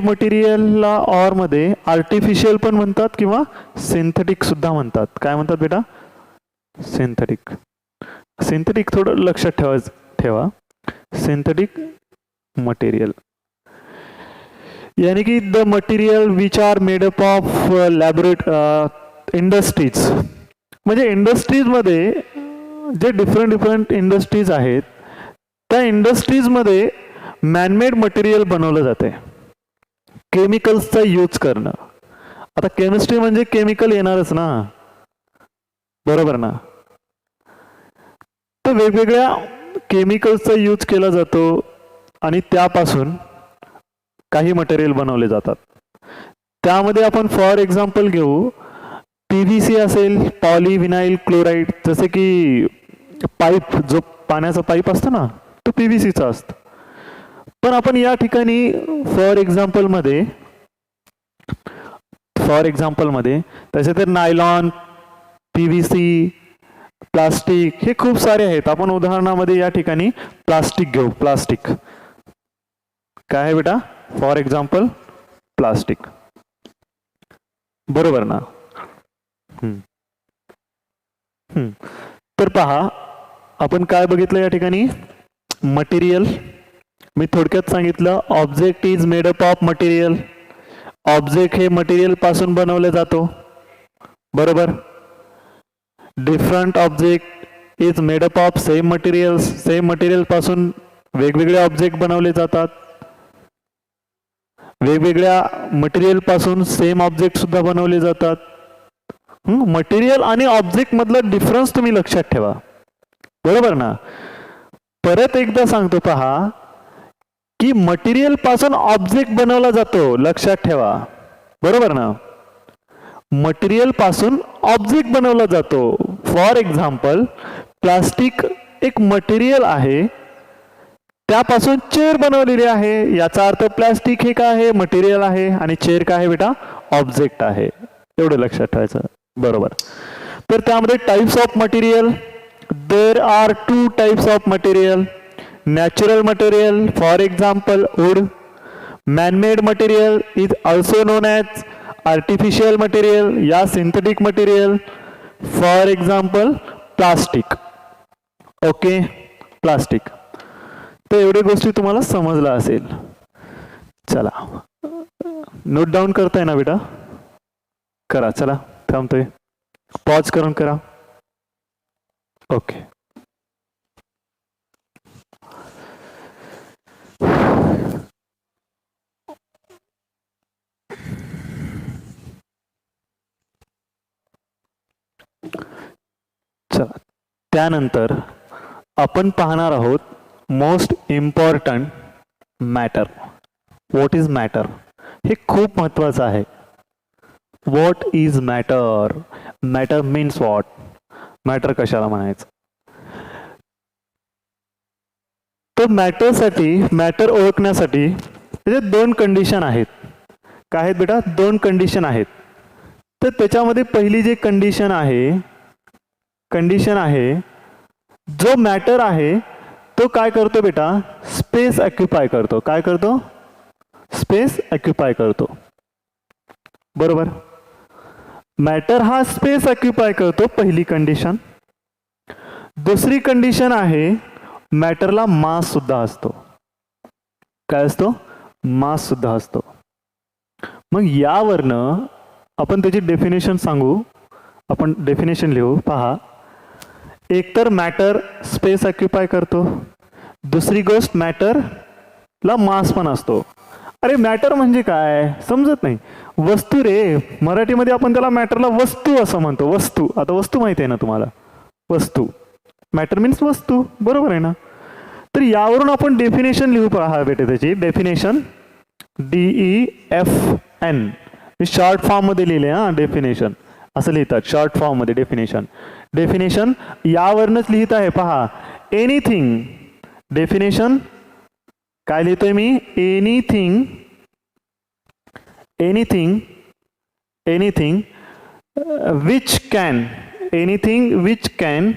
मटेरियलला ऑर मध्ये आर्टिफिशियल पण म्हणतात किंवा सिंथेटिक सुद्धा म्हणतात. काय म्हणतात बेटा? सिंथेटिक थोडं लक्षात ठेवा. सिंथेटिक मटेरियल यानी की the material which R made up of industries. म्हणजे इंडस्ट्रीजमध्ये जे डिफरंट इंडस्ट्रीज आहेत त्या इंडस्ट्रीजमध्ये मॅनमेड मटेरियल बनवलं जाते. केमिकल्सचा यूज करणं. आता केमिस्ट्री म्हणजे केमिकल येणारच ना. बरोबर ना. तर वेगवेगळ्या केमिकल्सचा यूज केला जातो आणि त्यापासून काही मटेरियल बनवले जातात. त्यामध्ये आपण फॉर एक्झाम्पल घेऊ, PVC असेल, पॉलीव्हिनाइल क्लोराईड. जसे की पाईप, जो पाण्याचा पाईप असतो ना, तो PVCचा असतो. पण आपण या ठिकाणी फॉर एक्झाम्पल मध्ये तसे तर नायलॉन, PVC, प्लास्टिक हे खूप सारे आहेत. आपण उदाहरणामध्ये या ठिकाणी प्लास्टिक घेऊ. प्लास्टिक काय आहे बेटा? For example plastic. बरोबर ना. तर पहा, आपण काय बघितलं या ठिकाणी? मटेरियल. मी थोडक्यात सांगितलं, object is made up of material. Object हे मटेरियल पासून बनवले जातो. बरोबर. Different object is made up of same materials. Same material पासून वेगवेगळे ऑब्जेक्ट बनवले जातात. वेगवेगळ्या मटेरियल पासून सेम ऑब्जेक्ट सुद्धा बनवले जातात. मटेरियल आणि ऑब्जेक्ट मधला डिफरन्स तुम्ही लक्षात ठेवा. बरोबर ना. परत एकदा सांगतो पहा, की मटेरियल पासून ऑब्जेक्ट बनवला जातो. लक्षात ठेवा. बरोबर ना. मटेरियल पासून ऑब्जेक्ट बनवला जातो. फॉर एक्झाम्पल प्लास्टिक एक मटेरियल आहे, त्यापासून चेअर बनवलेली आहे. याचा अर्थ प्लास्टिक हे काय आहे? मटेरियल आहे. आणि चेअर काय आहे बेटा? ऑब्जेक्ट आहे. एवढं लक्षात ठेवायचं. बरोबर. तर त्यामध्ये types of material, there are 2 types of material. Natural material, for example wood. Manmade material is also known as artificial material या synthetic material. For example plastic. Okay, plastic. तर एवढे गोष्टी तुम्हाला समजला असेल. चला, नोट डाऊन करताय ना बेटा? करा. चला, थांबतोय. पॉज करून करा. ओके. त्यानंतर आपण पाहणार आहोत most important matter. What is matter हे खूप महत्त्वाचं आहे. What is matter, matter means what, matter कशाला म्हणायचं. तर मॅटर ओळखण्यासाठी त्याचे दोन कंडिशन आहेत. काय आहेत बेटा? दोन कंडिशन आहेत. तर त्याच्यामध्ये पहिली जी कंडिशन आहे जो मॅटर आहे तो काय करतो बेटा? स्पेस ऑक्युपाय करतो. काय करतो? स्पेस ऑक्युपाय करतो. बरोबर. मॅटर हा स्पेस ऑक्युपाय करतो, पहिली कंडिशन. दुसरी कंडिशन आहे मॅटरला मास सुद्धा असतो. काय असतो? मास सुद्धा असतो. मग यावरनं आपण त्याची डेफिनेशन सांगू. आपण डेफिनेशन लिहू. पहा, एकतर मॅटर स्पेस ऑक्युपाय करतो, दुसरी गोष्ट मॅटरला मास पण असतो. अरे मॅटर म्हणजे काय समजत नाही. वस्तू रे, मराठीमध्ये आपण त्याला मॅटरला वस्तू असं म्हणतो. वस्तू, आता वस्तू माहिती आहे ना तुम्हाला? वस्तू, मॅटर मीन्स वस्तू, बरोबर आहे ना? तर यावरून आपण डेफिनेशन लिहू. पहा बेटे त्याची डेफिनेशन DEFN शॉर्ट फॉर्म मध्ये लिहिले. डेफिनेशन असं लिहितात शॉर्ट फॉर्म मध्ये. डेफिनेशन यावरनच लिहित आहे. पहा, एनिथिंग. डेफिनेशन काय लिहितोय मी? Anything which can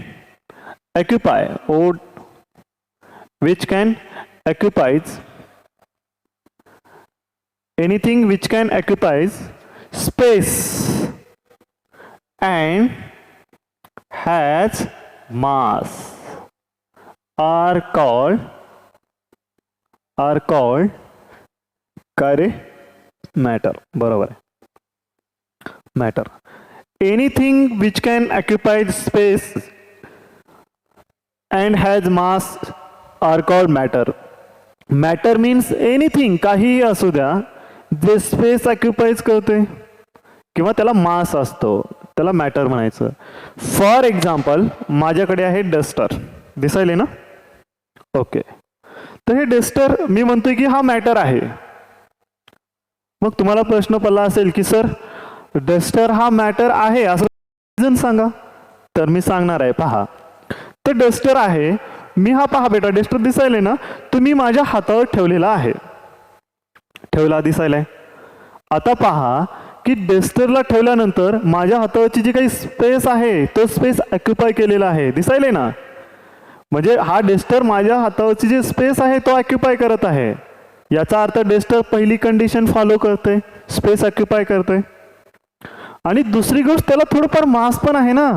occupy or which can occupies anything which can occupies space and has mass are called काय रे? मॅटर. बरोबर आहे, matter. Anything which can occupy space and has mass are called matter. Matter means anything, काहीही असू द्या, जे space occupies करते किंवा त्याला मास असतो, त्याला मॅटर म्हणायचं. फॉर एक्झाम्पल, माझ्याकडे आहे डस्टर. दिसायले ना? ओके. तर हे डस्टर मी म्हणतोय की हा मॅटर आहे. मग तुम्हाला प्रश्न पडला असेल की सर डस्टर हा मॅटर आहे असं रिझन सांगा. तर मी सांगणार आहे. पहा, ते डस्टर आहे. मी हा, पहा बेटा, डस्टर दिसायले ना? तुम्ही माझ्या हातावर ठेवलेला आहे. ठेवला दिसायलाय. आता पहा की डस्टरला ठेवल्यानंतर माझ्या हातावरची जी काही स्पेस आहे तो स्पेस ऑक्युपाय केलेला आहे. दिसायले ना? म्हणजे हा डस्टर माझ्या हातावरची जी स्पेस आहे तो ऑक्युपाय करत आहे. याचा अर्थ डस्टर पहिली कंडिशन फॉलो करते, स्पेस ऑक्युपाय करते. आणि दुसरी गोष्ट, त्याला थोडंफार मास पण आहे ना.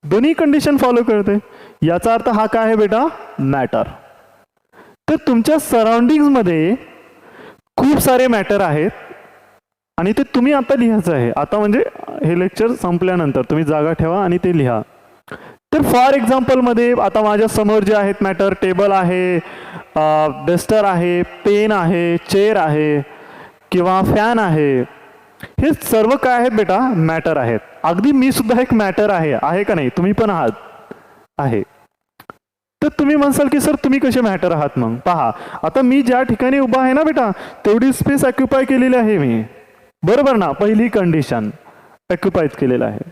दोन्ही कंडिशन फॉलो करते. याचा अर्थ हा काय आहे बेटा? मॅटर. तर तुमच्या सराउंडिंग मध्ये खूप सारे मॅटर आहेत आणि ते तुम्ही आता लिहायचं आहे. आता म्हणजे हे लेक्चर संपल्यानंतर तुम्ही जागा ठेवा आणि ते लिहा. तर फॉर एक्झाम्पल मध्ये आता माझ्या समोर जे आहेत मॅटर, टेबल आहे, डस्टर आहे, पेन आहे, चेअर आहे किंवा फॅन आहे, हे सर्व काय आहेत बेटा? मॅटर आहेत. अगदी मी सुद्धा एक मॅटर आहे का नाही? तुम्ही पण आहात, आहे. तर तुम्ही म्हणसाल की सर तुम्ही कसे मॅटर आहात? मग पहा, आता मी ज्या ठिकाणी उभा आहे ना बेटा, तेवढी स्पेस ऑक्युपाय केलेली आहे मी. बरोबर ना? पहिली कंडिशन ऑक्युपाईज केलेलं आहे.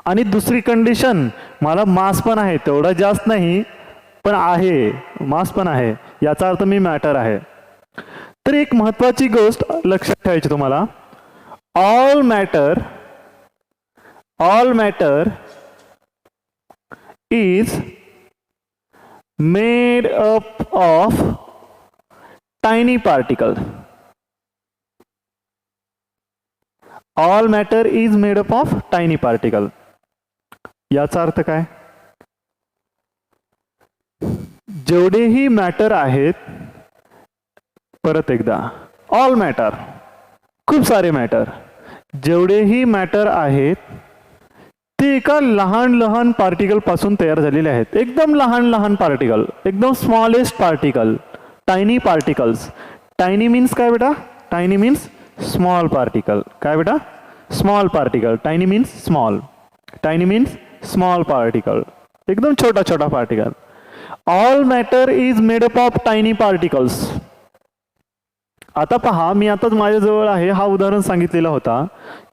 आणि दुसरी कंडिशन, मला मास पण आहे, तेवढा जास्त नाही पण आहे, मास पण आहे. याचा अर्थ मी मॅटर आहे. तर एक महत्वाची गोष्ट लक्षात ठेवायची तुम्हाला. all matter is made up of tiny particle. All matter is made up of tiny particle. याचा अर्थ काय? जेवढेही मॅटर आहेत, परत एकदा, ऑल मॅटर, खूप सारे मॅटर, जेवढेही मॅटर आहेत ते एका लहान लहान पार्टिकल पासून तयार झालेले आहेत. एकदम लहान लहान पार्टिकल, एकदम smallest particle, tiny particles. Tiny means काय बेटा? Tiny means small particle. काय बेटा? Small particle. Tiny means small. Tiny means small particle, एकदम छोटा छोटा particle. All matter is made up of tiny particles. आता पहा, मी आताच माझ्याजवळ आहे हा उदाहरण सांगितलेला होता,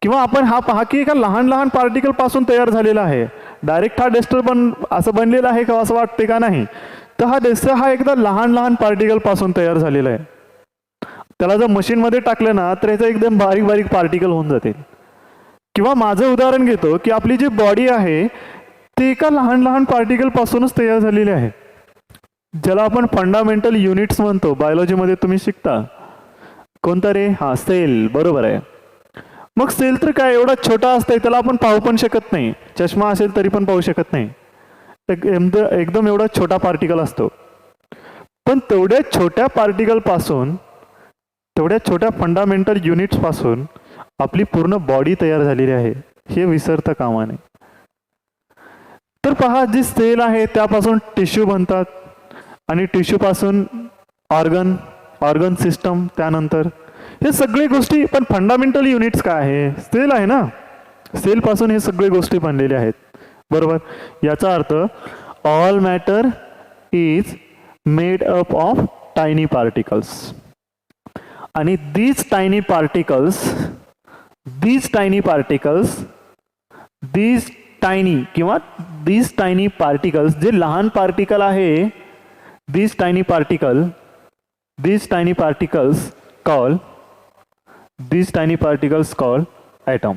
किंवा आपण हा पहा की एका लहान लहान पार्टिकल पासून तयार झालेला आहे. डायरेक्ट हा डेस्टर असं बनलेला आहे का असं वाटते का? नाही. तर हा डेस्टर हा एकदा लहान लहान पार्टिकल पासून तयार झालेला आहे. त्याला जर मशीनमध्ये टाकलं ना तर याचं एकदम बारीक बारीक पार्टिकल होऊन जातील. किंवा माझं उदाहरण घेतो की आपली जी बॉडी आहे ती एका लहान लहान पार्टिकल पासूनच तयार झालेली आहे, ज्याला आपण फंडामेंटल युनिट्स म्हणतो. बायोलॉजीमध्ये तुम्ही शिकता. कोणता रे? हा, सेल. बरोबर आहे. मग सेल तर काय एवढा छोटा असतंय, त्याला आपण पाहू पण शकत नाही. चष्मा असेल तरी पण पाहू शकत नाही. एकदम एवढा छोटा पार्टिकल असतो. पण तेवढ्या छोट्या पार्टिकल पासून, तेवढ्या छोट्या फंडामेंटल युनिट्स पासून आपली पूर्ण बॉडी तयार झालेली आहे, हे विसरता कामा नये. तर पहा, जी सेल आहे त्यापासून टिश्यू बनतात, आणि टिश्यू पासून ऑर्गन सिस्टम, त्यानंतर हे सगळे गोष्टी. पण फंडामेंटल युनिट्स काय आहे? सेल आहे ना. सेल पासून हे सगळे गोष्टी बनलेल्या आहेत. बरोबर. याचा earth all matter is made up of tiny particles. आणि दीज टायनी पार्टिकल्स जे लहान पार्टिकल आहे, these tiny particles call atom.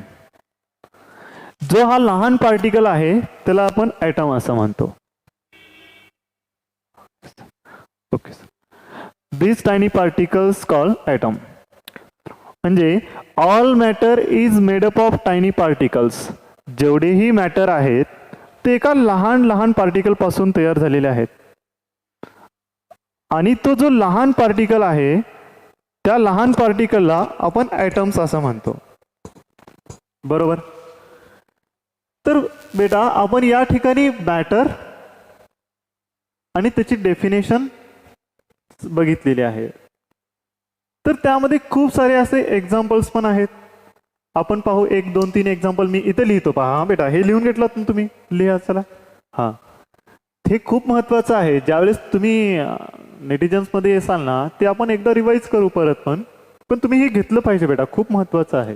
जो हा लहान पार्टिकल आहे त्याला आपण ॲटम असं म्हणतो. Okay. these tiny particles call atom. म्हणजे all matter is made up of tiny particles. जेवढेही मॅटर आहेत ते एका लहान लहान पार्टिकल पासून तयार झालेले आहेत. आणि तो जो लहान पार्टिकल आहे त्या लहान पार्टिकलला आपण ॲटम्स असं म्हणतो. बरोबर. तर बेटा, आपण या ठिकाणी मॅटर आणि त्याची डेफिनेशन बघितलेली आहे. तर त्यामध्ये खूप सारे असे एक्झाम्पल्स पण आहेत. आपण पाहू 1, 2, 3 एक्झाम्पल. मी इथे लिहितो. पहा बेटा, हे लिहून घेतलात ना तुम्ही? लिहा चला. हां, हे खूप महत्त्वाचं आहे. ज्यावेळेस तुम्ही नेटिजन्समध्ये येसाल ना, ते आपण एकदा रिवाईज करू परत. पण तुम्ही हे घेतलं पाहिजे बेटा, खूप महत्त्वाचं आहे.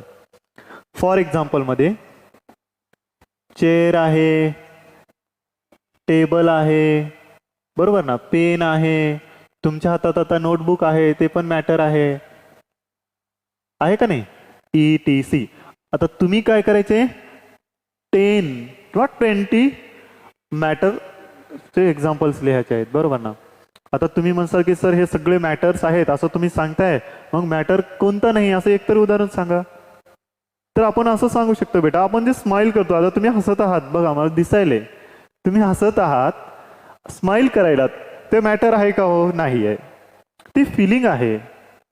फॉर एक्झाम्पलमध्ये चेअर आहे, टेबल आहे, बरोबर ना, पेन आहे, तुमच्या हातात आता नोटबुक आहे, ते पण मॅटर आहे का नाही? ETC. आता तुम्ही काय करायचे? 10 किंवा 20 मॅटरचे एक्झाम्पल्स लिहायचे आहेत. बरोबर ना. आता तुम्ही म्हणसाल की सर हे सगळे मॅटर्स आहेत असं तुम्ही सांगताय, मग मॅटर कोणतं नाही असं एकतरी उदाहरण सांगा. तर आपण असं सांगू शकतो बेटा, आपण जे स्माइल करतो. आता तुम्ही हसत आहात, बघा मला दिसायले तुम्ही हसत आहात. स्माइल करायला ते मॅटर आहे का? हो, नाही आहे. ती फिलिंग आहे,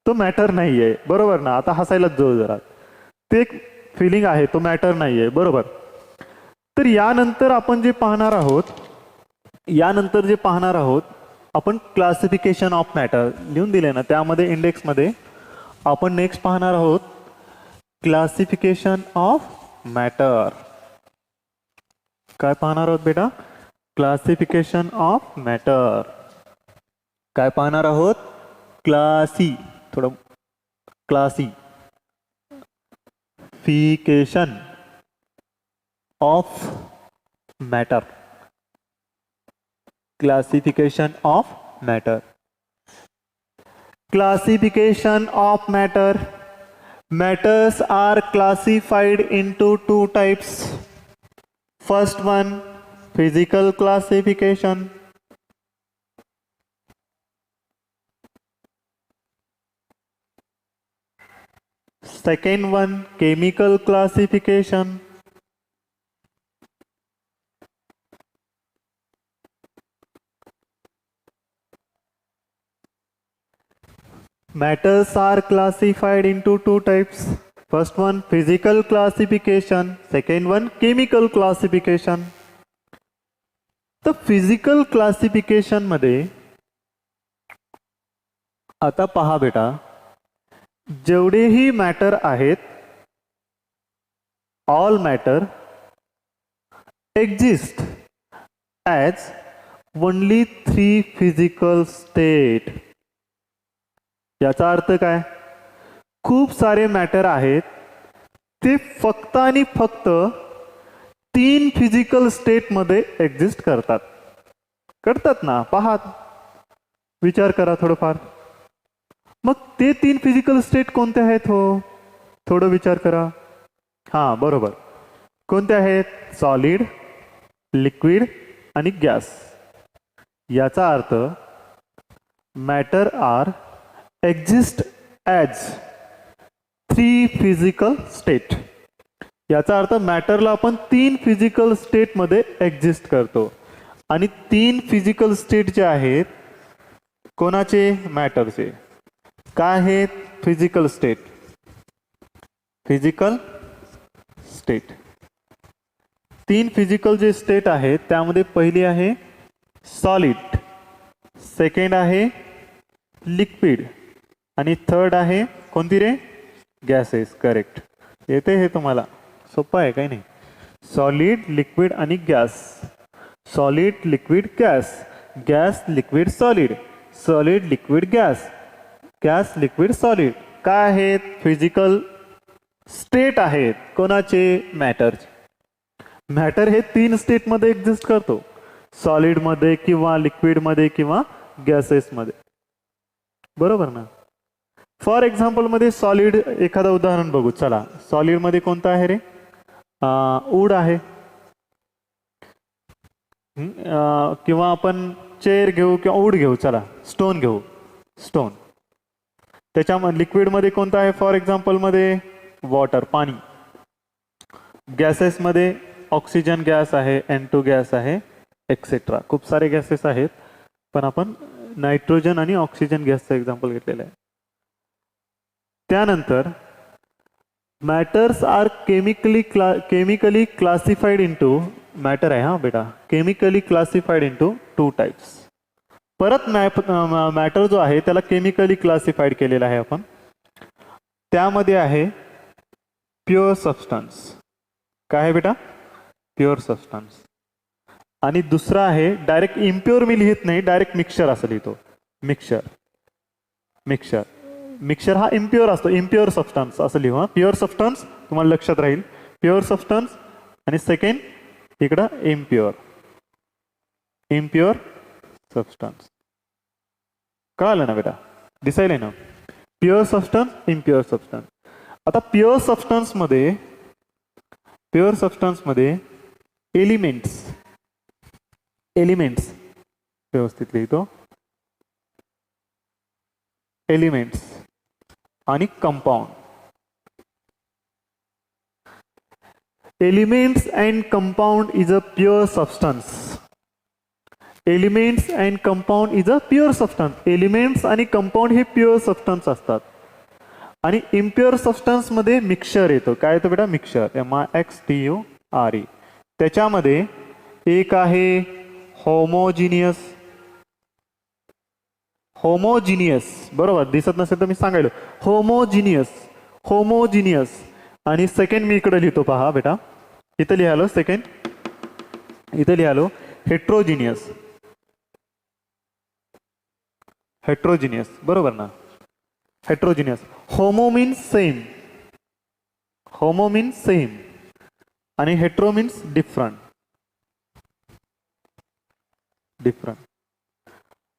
तो मॅटर नाही आहे. बरोबर ना. आता हसायलाच जो जरा, ते एक फिलिंग आहे, तो मॅटर नाही आहे. बरोबर. तर यानंतर आपण जे पाहणार आहोत, आपण क्लासिफिकेशन ऑफ मॅटर लिहून दिले ना, त्यामध्ये इंडेक्समध्ये आपण नेक्स्ट पाहणार आहोत क्लासिफिकेशन ऑफ मॅटर. काय पाहणार आहोत बेटा? Classification of matter. काय पाहणार आहोत? Classification of matter. Classification of matter. Classification of matter. Matters are classified into 2 types. First one, physical classification. Second one, chemical classification. Matters are classified into 2 types. First one, physical classification. Second one, chemical classification. तर physical classification मध्ये आता पहा बेटा, जेवढेही matter आहेत, all matter exist as only 3 physical state. याचा अर्थ काय? खूप सारे मॅटर आहेत, ते फक्त आणि फक्त 3 फिजिकल स्टेट मध्ये एक्झिस्ट करतात. करतात ना? पहा, विचार करा थोडंफार. मग ते 3 फिजिकल स्टेट कोणते आहेत हो? थोडं विचार करा. हा, बरोबर. कोणते आहेत? सॉलिड, लिक्विड आणि गॅस. याचा अर्थ matter are exist as 3 physical state. याचा अर्थ मॅटरला आपण 3 फिजिकल स्टेटमध्ये एक्झिस्ट करतो. आणि 3 फिजिकल स्टेट जे आहेत कोणाचे? मॅटरचे. काय आहेत physical state? Physical state 3 physical जे स्टेट आहेत त्यामध्ये पहिली आहे सॉलिड, सेकंड आहे लिक्विड आणि थर्ड आहे कोणती रे? गॅसेस. करेक्ट. येते हे तुम्हाला? सोपं आहे, काही नाही. सॉलिड, लिक्विड आणि gas. Solid, liquid, gas. Gas, liquid, solid. Solid, liquid, gas. Gas, liquid, solid. काय आहेत? फिजिकल स्टेट आहेत. कोणाचे? मॅटरचे. मॅटर हे 3 स्टेटमध्ये एक्झिस्ट करतो, सॉलिडमध्ये किंवा लिक्विडमध्ये किंवा गॅसेसमध्ये. बरोबर ना? फॉर एक्झाम्पल मध्ये सॉलिड एखादं उदाहरण बघू. चला, सॉलिड मध्ये कोणतं आहे रे? वूड आहे. किंवा आपण चेअर घेऊ किंवा वूड घेऊ. चला, स्टोन घेऊ. स्टोन. त्याच्यामध्ये लिक्विडमध्ये कोणतं आहे? फॉर एक्झाम्पल मध्ये वॉटर, पाणी. गॅसेसमध्ये ऑक्सिजन गॅस आहे, N2 गॅस आहे, एक्सेट्रा. खूप सारे गॅसेस आहेत, पण आपण नायट्रोजन आणि ऑक्सिजन गॅसचं एक्झाम्पल घेतलेलं आहे. त्यानंतर matters are chemically classified into, matter आहे हा बेटा, केमिकली क्लासिफाईड इंटू 2 टाइप्स. परत मॅटर जो आहे त्याला केमिकली क्लासिफाईड केलेला आहे आपण. त्यामध्ये आहे प्युअर सबस्टन्स. काय आहे बेटा? Pure substance. आणि दुसरा आहे डायरेक्ट इम्प्युअर. मी लिहित नाही, डायरेक्ट मिक्सचर असं लिहितो. मिक्सचर. मिक्सचर. मिक्सचर हा इम्प्युअर असतो. इम्प्युअर सबस्टन्स असं लिहू. प्युअर सबस्टन्स तुम्हाला लक्षात राहील. प्युअर सबस्टन्स आणि सेकंड इकडं इम्प्युअर. Impure substance. कळालं ना बेटा? दिसायला ना? Pure substance, impure substance. आता प्युअर सबस्टन्स मध्ये एलिमेंट्स. एलिमेंट्स व्यवस्थित लिहितो. एलिमेंट्स आणि compound. Elements and compound is a pure substance. Elements and compound is a pure substance. Elements आणि कंपाऊंड हे प्युअर सबस्टन्स असतात. आणि इम्प्युअर सबस्टन्स मध्ये मिक्सचर येतो. काय येतो बेटा? मिक्सचर. MIXTURE. त्याच्यामध्ये एक आहे होमोजिनियस. होमोजिनियस. बरोबर, दिसत नसेल तर मी सांगायलो. होमोजिनियस. होमोजिनियस. आणि सेकंड मी इकडे लिहितो, पहा बेटा. इथं लिहालो सेकंड. इथं लिहालो हेट्रोजिनियस. हेट्रोजिनियस. बरोबर ना? Heterogeneous. Homo means same. Homo means same आणि hetero means different. Different.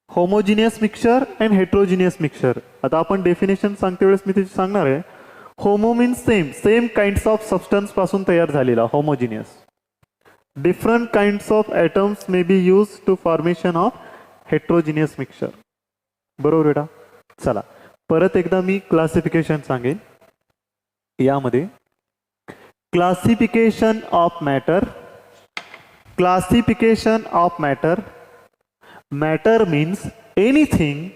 Homogeneous mixture and heterogeneous mixture. आता आपण डेफिनेशन सांगते वेळेस मी त्याची सांगणार आहे. Homo means same. Same kinds of substance पासून तयार झालेला homogeneous. Different kinds of atoms may be use to formation of heterogeneous mixture. बरोबर बेटा? चला, परत एकदा मी क्लासिफिकेशन सांगेन. यामध्ये classification of matter. Classification of matter. Matter means anything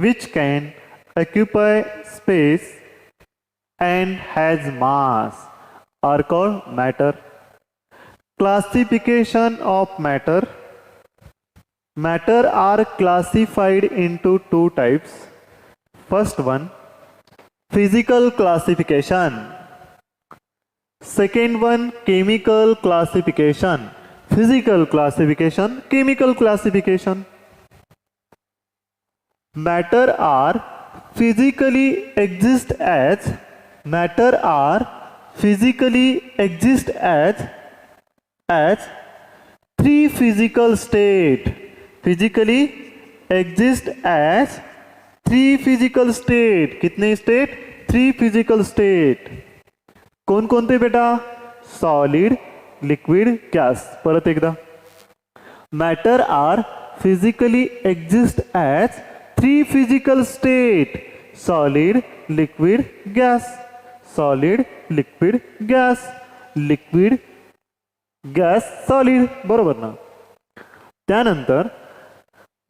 which can occupy space and has mass are called matter. Classification of matter. Matter are classified into 2 types. First one, physical classification. Second one, chemical classification. Physical classification, chemical classification. Matter are physically exist as three physical state. Physically exist as three physical state. कितने state? Three physical state. कोण कोणते बेटा? Solid, liquid, gas. परत एकदा, matter are physically exist as three physical state. Solid, liquid, gas. Solid, liquid, gas. Liquid, gas, solid. बरोबर ना? त्यानंतर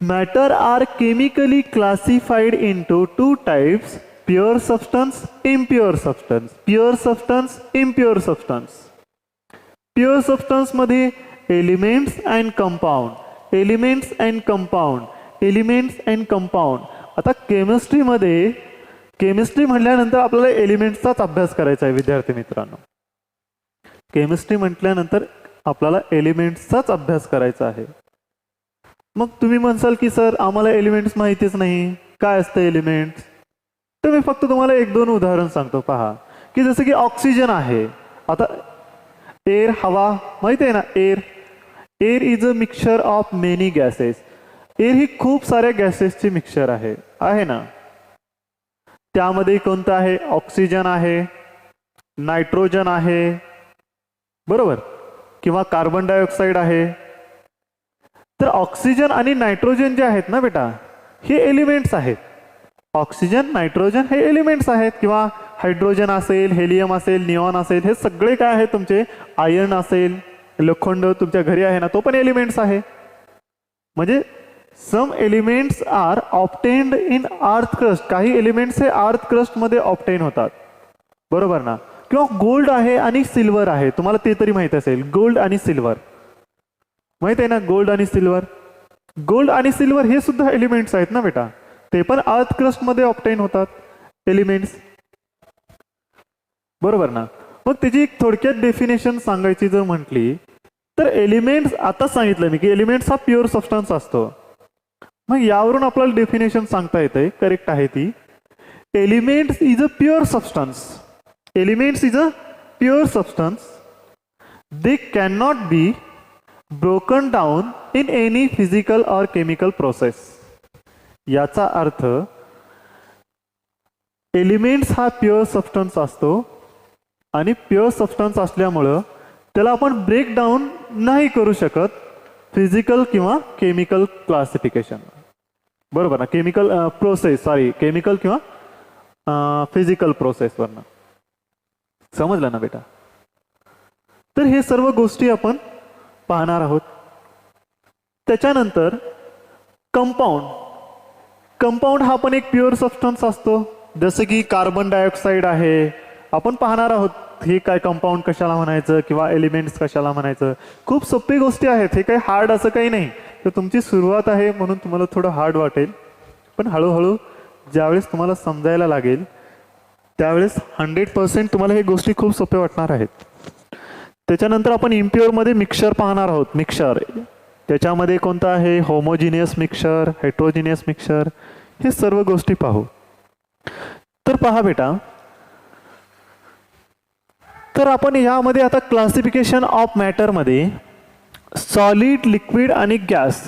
matter are chemically classified into two types, pure substance, impure substance. Pure substance, impure substance. Pure substance मध्ये elements and compound. Elements and compound. Elements and compound. आता केमिस्ट्रीमध्ये, chemistry म्हटल्यानंतर आपल्याला एलिमेंट्सचाच अभ्यास करायचा आहे विद्यार्थी मित्रांनो. केमिस्ट्री म्हटल्यानंतर आपल्याला एलिमेंट्सचाच अभ्यास करायचा आहे. मग तुम्ही म्हणसाल की सर आम्हाला एलिमेंट्स माहितीच नाही, काय असतं एलिमेंट्स? तर मी फक्त तुम्हाला एक दोन उदाहरण सांगतो. पहा की जसं की ऑक्सिजन आहे. आता एअर, हवा माहिती आहे ना? Air is a mixture of many gases. Air ही खूप साऱ्या गॅसेसची मिक्सचर आहे ना? त्यामध्ये कोणतं आहे? ऑक्सिजन आहे, नायट्रोजन आहे, बरोबर, किंवा कार्बन डायऑक्साईड आहे. तर ऑक्सिजन आणि नायट्रोजन जे आहेत ना बेटा, हे एलिमेंट्स आहेत. ऑक्सिजन, नायट्रोजन हे एलिमेंट्स आहेत. किंवा हायड्रोजन असेल, हेलियम असेल, निऑन असेल, हे सगळे काय आहेत तुमचे? आयर्न असेल, लोखंड तुमच्या घरी आहे ना, तो पण एलिमेंट्स आहे. म्हणजे some elements are obtained in earth crust. काही एलिमेंट्स हे अर्थ क्रस्ट मध्ये ऑप्टेन होतात, बरोबर ना? किंवा गोल्ड आहे आणि सिल्वर आहे. तुम्हाला ते तरी माहित असेल, गोल्ड आणि सिल्वर माहित आहे ना? गोल्ड आणि सिल्वर. गोल्ड आणि सिल्वर हे सुद्धा एलिमेंट्स आहेत ना बेटा? ते पण अर्थ क्रस्ट मध्ये ऑप्टेन होतात एलिमेंट्स, बरोबर ना? मग त्याची एक थोडक्यात डेफिनेशन सांगायची जर म्हटली तर एलिमेंट्स, आता सांगितलं मी की एलिमेंट्स हा प्युअर सबस्टन्स असतो. मग यावरून आपल्याला डेफिनेशन सांगता येते, करेक्ट आहे ती. Elements is a pure substance. Elements is a pure substance. They can not be broken down in any physical और केमिकल प्रोसेस. याचा अर्थ एलिमेंट्स हा प्युअर सबस्टन्स असतो आणि प्युअर सबस्टन्स असल्यामुळं त्याला आपण ब्रेक डाऊन नाही करू शकत फिजिकल किंवा केमिकल क्लासिफिकेशन, बरोबर ना? केमिकल प्रोसेस, सॉरी, केमिकल किंवा फिजिकल प्रोसेसवरनं. समजलं ना बेटा? तर हे सर्व गोष्टी आपण पाहणार आहोत. त्याच्यानंतर कंपाऊंड. कंपाऊंड हा पण एक प्युअर सबस्टन्स असतो. जसं की कार्बन डायऑक्साईड आहे. आपण पाहणार आहोत हे काय कंपाऊंड कशाला म्हणायचं किंवा एलिमेंट्स कशाला म्हणायचं. खूप सोपी गोष्टी आहेत, हे काही हार्ड असं काही नाही. तर तुमची सुरुवात आहे म्हणून तुम्हाला थोडं हार्ड वाटेल, पण हळूहळू ज्यावेळेस तुम्हाला समजायला लागेल त्यावेळेस 100% तुम्हाला हे गोष्टी खूप सोप्या वाटणार आहेत. त्याच्यानंतर आपण इम्प्युअर मध्ये मिक्सचर पाहणार आहोत. मिक्सचर त्याच्यामध्ये कोणतं आहे? होमोजिनियस मिक्सचर, हेट्रोजिनियस मिक्सचर, हे सर्व गोष्टी पाहू. तर पहा बेटा, तर आपण यामध्ये आता क्लासिफिकेशन ऑफ मॅटर मध्ये सॉलिड, लिक्विड आणि गॅस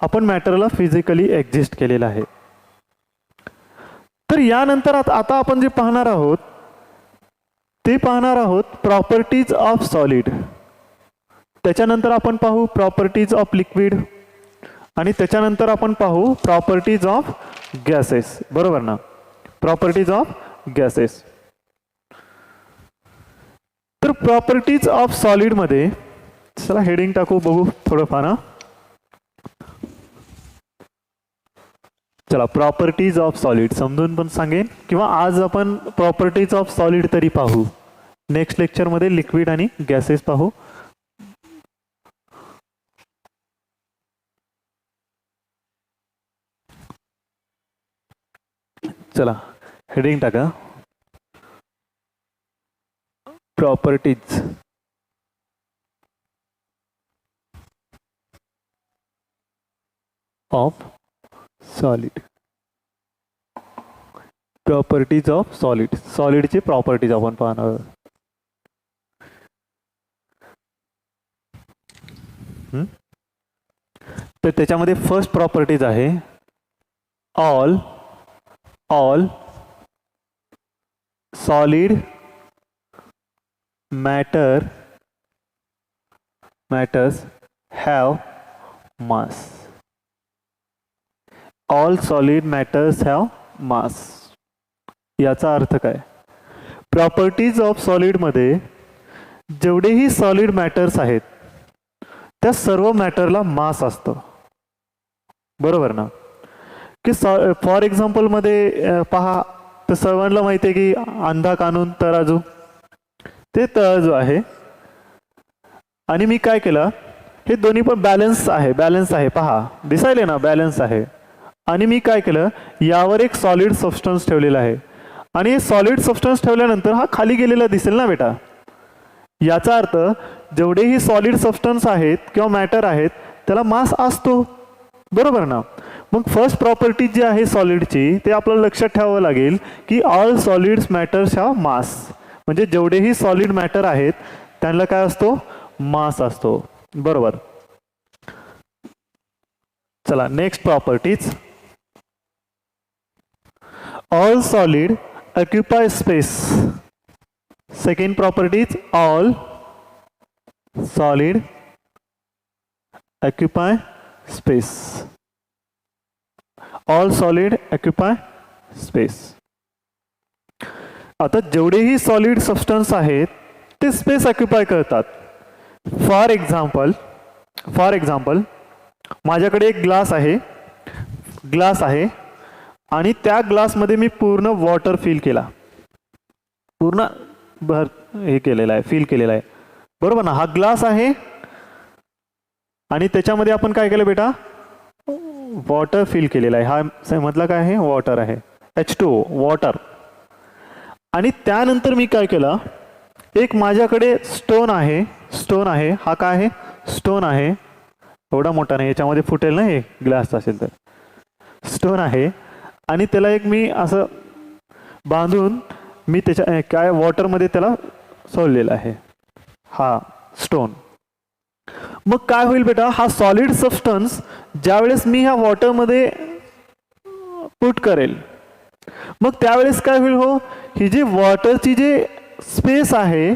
आपण मॅटरला फिजिकली एक्झिस्ट केलेलं आहे. तर यानंतर आता आपण जे पाहणार आहोत ते पाहणार आहोत प्रॉपर्टीज ऑफ सॉलिड. त्याच्यानंतर आपण पाहू प्रॉपर्टीज ऑफ लिक्विड आणि त्याच्यानंतर आपण पाहू प्रॉपर्टीज ऑफ गॅसेस, बरोबर ना? Properties of gases. तर प्रॉपर्टीज ऑफ सॉलिड मध्ये चला हेडिंग टाकू, बघू थोडंफार. चला, प्रॉपर्टीज ऑफ सॉलिड समजून पण सांगेन किंवा आज आपण प्रॉपर्टीज ऑफ सॉलिड तरी पाहू. नेक्स्ट लेक्चर मध्ये लिक्विड आणि गॅसेस पाहू. चला हेडिंग टाका, properties of solid. Properties of solid. सॉलिडची प्रॉपर्टीज आपण पाहणार आहोत. तर त्याच्यामध्ये फर्स्ट प्रॉपर्टीज आहे all solid matters have mass. All solid matters have mass. याचा अर्थ काय? प्रॉपर्टीज ऑफ सॉलिड मध्ये जेवढेही सॉलिड मॅटर्स आहेत त्या सर्व मॅटरला मास असतं, बरोबर ना? की फॉर एक्झाम्पल मध्ये पहा, तर सर्वांना माहिती आहे की अंधा कानून तराजू, ते तराजू आहे. आणि मी काय केलं, हे दोन्ही पण बॅलन्स आहे पहा, दिसायले ना बॅलन्स आहे. आणि मी काय केलं, यावर एक सॉलिड सबस्टन्स ठेवलेला आहे. आणि सॉलिड सबस्टन्स ठेवल्यानंतर हा खाली गेलेला दिसेल ना बेटा. याचा अर्थ जेवढेही सॉलिड सबस्टन्स आहेत किंवा मॅटर आहेत त्याला मास असतो, बरोबर ना? मग फर्स्ट प्रॉपर्टी जी आहे सॉलिडची ते आपल्याला लक्षात ठेवावं लागेल की ऑल सॉलिड्स मॅटर्स हॅव मास. म्हणजे जेवढेही सॉलिड मॅटर आहेत त्यांना काय असतो, मास असतो, बरोबर. चला next properties. All solid occupy space. Second properties all solid occupy space. All solid occupy space. आता जेवढेही सॉलिड सबस्टन्स आहेत ते स्पेस ऑक्युपाय करतात. फॉर एक्झाम्पल माझ्याकडे एक ग्लास आहे आणि त्या ग्लासमध्ये मी पूर्ण वॉटर फिल केला, पूर्ण फिल केलेला आहे, बरोबर ना? हा ग्लास आहे आणि त्याच्यामध्ये आपण काय केलं बेटा, वॉटर फिल केलेला आहे. हा मधला काय आहे, वॉटर आहे, H2O वॉटर. आणि त्यानंतर मी काय केलं, एक माझ्याकडे स्टोन आहे. हा काय आहे, स्टोन आहे. एवढा मोठा नाही, याच्यामध्ये फुटेल ना हे ग्लास असेल तर. स्टोन आहे आणि त्याला एक मी असं बांधून मी त्याच्या काय वॉटरमध्ये त्याला सोडलेला आहे, हा स्टोन. मग काय होईल बेटा, हा सॉलिड सबस्टन्स ज्यावेळेस मी ह्या वॉटरमध्ये पुट करेल मग त्यावेळेस काय होईल, हो ही जी वॉटरची जे स्पेस आहे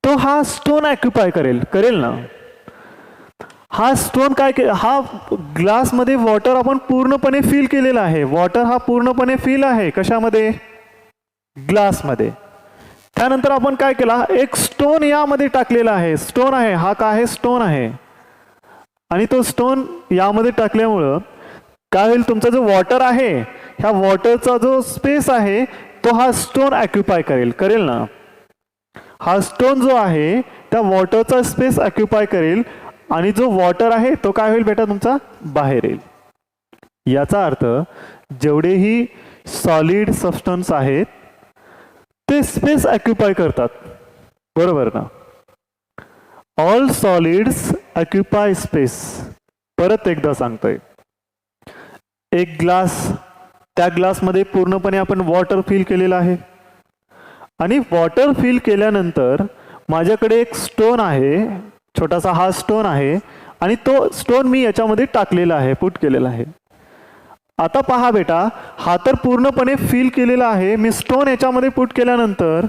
तो हा स्टोन ऑक्युपाय करेल ना. हा स्टोन हा ग्लासमध्ये वॉटर आपण पूर्णपणे फिल केलेला आहे. वॉटर हा पूर्णपणे फिल आहे कशामध्ये, ग्लासमध्ये. त्यानंतर आपण काय केला, एक स्टोन यामध्ये टाकलेला आहे. स्टोन आहे, हा काय आहे, स्टोन आहे. आणि तो स्टोन यामध्ये टाकल्यामुळं काय होईल, तुमचा जो वॉटर आहे ह्या वॉटरचा जो स्पेस आहे तो हा स्टोन ऑक्युपाय करेल ना. हा स्टोन जो आहे त्या वॉटरचा स्पेस ऑक्युपाय करेल आणि जो वॉटर आहे तो काय होईल बेटा, तुमचा बाहेर येईल. याचा अर्थ जेवढेही सॉलिड सबस्टन्स आहेत ते स्पेस ऑक्युपाय करतात, बरोबर ना? All solids occupy space. परत एकदा सांगतोय, एक ग्लास, त्या ग्लासमध्ये पूर्णपणे आपण वॉटर फिल केलेलं आहे. आणि वॉटर फिल केल्यानंतर माझ्याकडे एक स्टोन आहे, छोटासा हा स्टोन आहे आणि तो स्टोन मी याच्यामध्ये टाकलेला आहे, पुट केलेला आहे. आता पहा बेटा, हा तर पूर्णपणे फिल केलेला आहे. मी स्टोन याच्यामध्ये पुट केल्यानंतर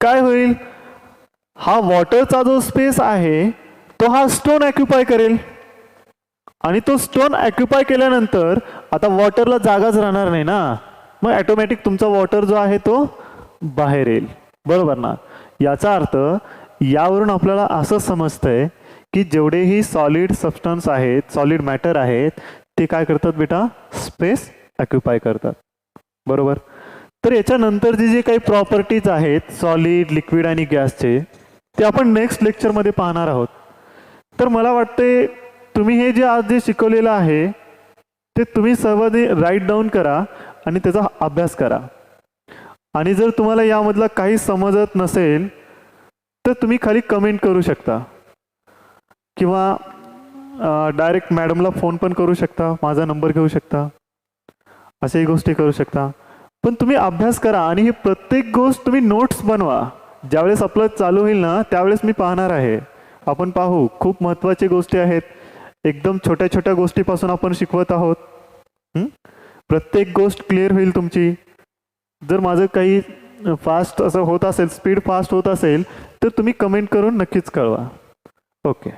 काय होईल, हा वॉटरचा जो स्पेस आहे तो हा स्टोन ऑक्युपाय करेल. आणि तो स्टोन ऑक्युपाय केल्यानंतर आता वॉटरला जागाच राहणार नाही ना, मग ऑटोमॅटिक तुमचा वॉटर जो आहे तो बाहेर येईल, बरोबर ना? याचा अर्थ यावरून आपल्याला असं समजतंय की जेवढेही सॉलिड सबस्टन्स आहेत, सॉलिड मॅटर आहेत, ते काय करतात बेटा, स्पेस ऑक्युपाय करतात, बरोबर. तर याच्यानंतर जे काही प्रॉपर्टीज आहेत सॉलिड, लिक्विड आणि गॅसचे ते आपण नेक्स्ट लेक्चरमध्ये पाहणार आहोत. तर मला वाटते तुम्ही हे जे आज जे शिकवलेलं आहे ते तुम्ही सर्वांनी राईट डाऊन करा आणि त्याचा अभ्यास करा. आणि जर तुम्हाला यामधला काही समजत नसेल तर तुम्ही खाली कमेंट करू शकता किंवा डायरेक्ट मॅडमला फोन पण करू शकता, माझा नंबर घेऊ शकता, अशाही गोष्टी करू शकता. पण तुम्ही अभ्यास करा आणि ही प्रत्येक गोष्ट तुम्ही नोट्स बनवा. ज्यावेळेस आपलं चालू होईल ना त्यावेळेस मी पाहणार आहे, आपण पाहू. खूप महत्त्वाची गोष्टी आहेत, एकदम छोट्या छोट्या गोष्टीपासून आपण शिकवत आहोत. प्रत्येक गोष्ट क्लिअर होईल तुमची. जर माझं काही फास्ट असं होत असेल, स्पीड फास्ट होत असेल तर तुम्ही कमेंट करून नक्कीच कळवा. ओके.